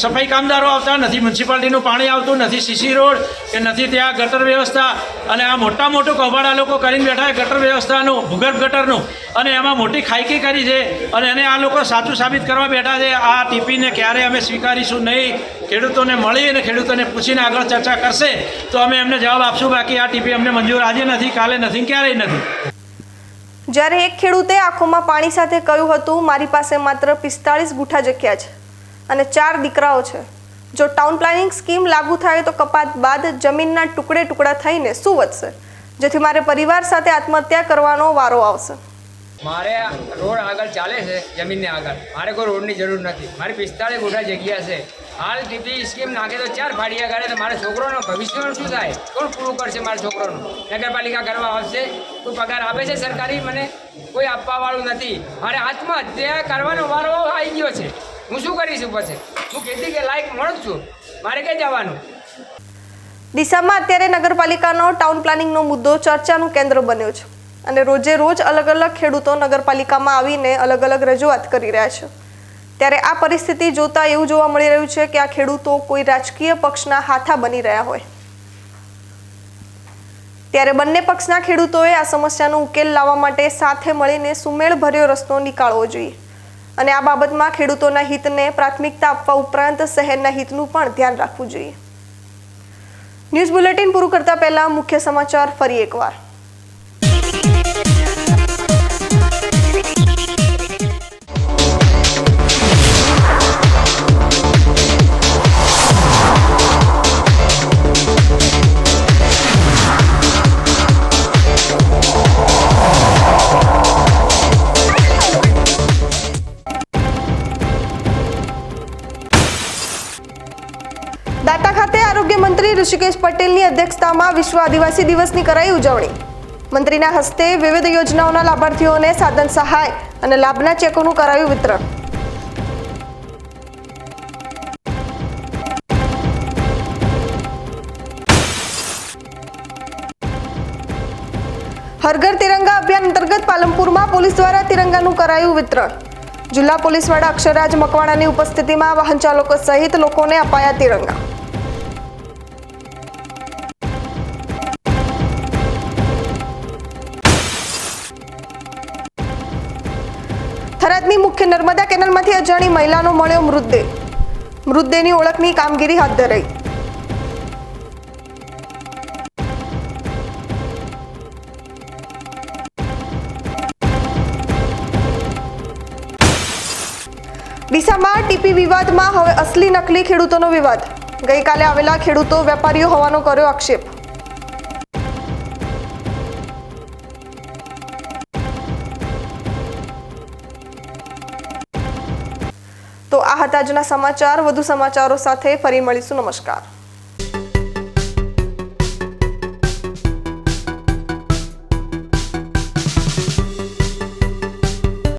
સફાઈ કામદારો આવતા નથી, મ્યુનિસિપાલિટીનું પાણી આવતું નથી, સીસી રોડ કે નથી ત્યાં ગટર વ્યવસ્થા. અને આ મોટું કૌભાંડ આ લોકો કરીને બેઠા છે ગટર વ્યવસ્થાનું, ભૂગર્ભ ગટરનું, અને એમાં મોટી ખાઈકી કરી છે અને એને આ લોકો સાચું સાબિત કરવા બેઠા છે. આ ટીપીને ક્યારે અમે સ્વીકારીશું નહીં. ખેડૂતોને મળી અને ખેડૂતોને પૂછીને આગળ ચર્ચા કરશે તો અમે એમને જવાબ આપશું. બાકી આ ટીપી અમને મંજૂર આજે નથી, કાલે નથી, ક્યારેય નથી. જ્યારે એક ખેડૂતે આંખોમાં પાણી સાથે કહ્યું હતું, મારી પાસે માત્ર 45 ગુઠા જગ્યા છે અને 4 દીકરાઓ છે. જો ટાઉન પ્લાનિંગ સ્કીમ લાગુ થાય તો કપાત બાદ જમીનના ટુકડા થઈને શું વધશે, જેથી મારે પરિવાર સાથે આત્મહત્યા કરવાનો વારો આવશે. મારે રોડ આગળ ચાલે છે, જમીનને આગળ. મારે કોઈ રોડની જરૂર નથી. મારી 45 ગુઠા જગ્યા છે. હાલ ટીપી સ્કીમ નાખે તો 4 ફાળિયા કરે તો મારા છોકરોનો ભવિષ્યનું શું થાય? કોણ પૂરું કરશે મારા છોકરોનું? નગરપાલિકા કરવા આવશે? કોઈ પગાર આપે છે સરકારી? મને કોઈ આપવાવાળું નથી. મારે આત્મહત્યા કરવાનો વારો આવી ગયો છે. હું શું કરીશું પછી? હું ખેતી કે લાયક મળું છું. મારે ક્યાં જવાનું? ડીસામાં અત્યારે નગરપાલિકાનો ટાઉન પ્લાનિંગનો મુદ્દો ચર્ચાનું કેન્દ્ર બન્યો છે અને રોજે રોજ અલગ અલગ ખેડૂતો નગરપાલિકામાં આવીને અલગ અલગ રજૂઆત કરી રહ્યા છે. ત્યારે આ પરિસ્થિતિ જોતા એવું જોવા મળી રહ્યું છે કે આ ખેડૂતો કોઈ રાજકીય પક્ષના હાથા બની રહ્યા હોય. ત્યારે બંને પક્ષના ખેડૂતોએ આ સમસ્યાનો ઉકેલ લાવવા માટે સાથે મળીને સુમેળભર્યો રસ્તો નીકાળવો જોઈએ અને આ બાબતમાં ખેડૂતોના હિતને પ્રાથમિકતા આપવા ઉપરાંત શહેરના હિતનું પણ ધ્યાન રાખવું જોઈએ. ન્યૂઝ બુલેટિન પૂરું કરતા પહેલા મુખ્ય સમાચાર ફરી એકવાર. ઋષિકેશ પટેલની અધ્યક્ષતામાં વિશ્વ આદિવાસી દિવસની કરાઈ ઉજવણી. મંત્રીના હસ્તે વિવિધ યોજનાઓના લાભાર્થીઓને સાધન સહાય અને લાભના ચેકોનું કરાયું વિતરણ. હર ઘર તિરંગા અભિયાન અંતર્ગત પાલનપુરમાં પોલીસ દ્વારા તિરંગાનું કરાયું વિતરણ. જિલ્લા પોલીસ વડા અક્ષરરાજ મકવાણાની ઉપસ્થિતિમાં વાહન ચાલકો સહિત લોકોને અપાયા તિરંગા. થરાદની મુખ્ય નર્મદા કેનાલમાંથી અજાણી મહિલાનો મળ્યો મૃતદેહ. મૃતદેહની ઓળખની કામગીરી હાથ ધરાઈ. ડીસામાં ટીપી વિવાદમાં હવે અસલી નકલી ખેડૂતોનો વિવાદ. ગઈકાલે આવેલા ખેડૂતો વેપારીઓ હોવાનો કર્યો આક્ષેપ. તો આ હતા આજના સમાચાર. વધુ સમાચારો સાથે ફરી મળીશું. નમસ્કાર.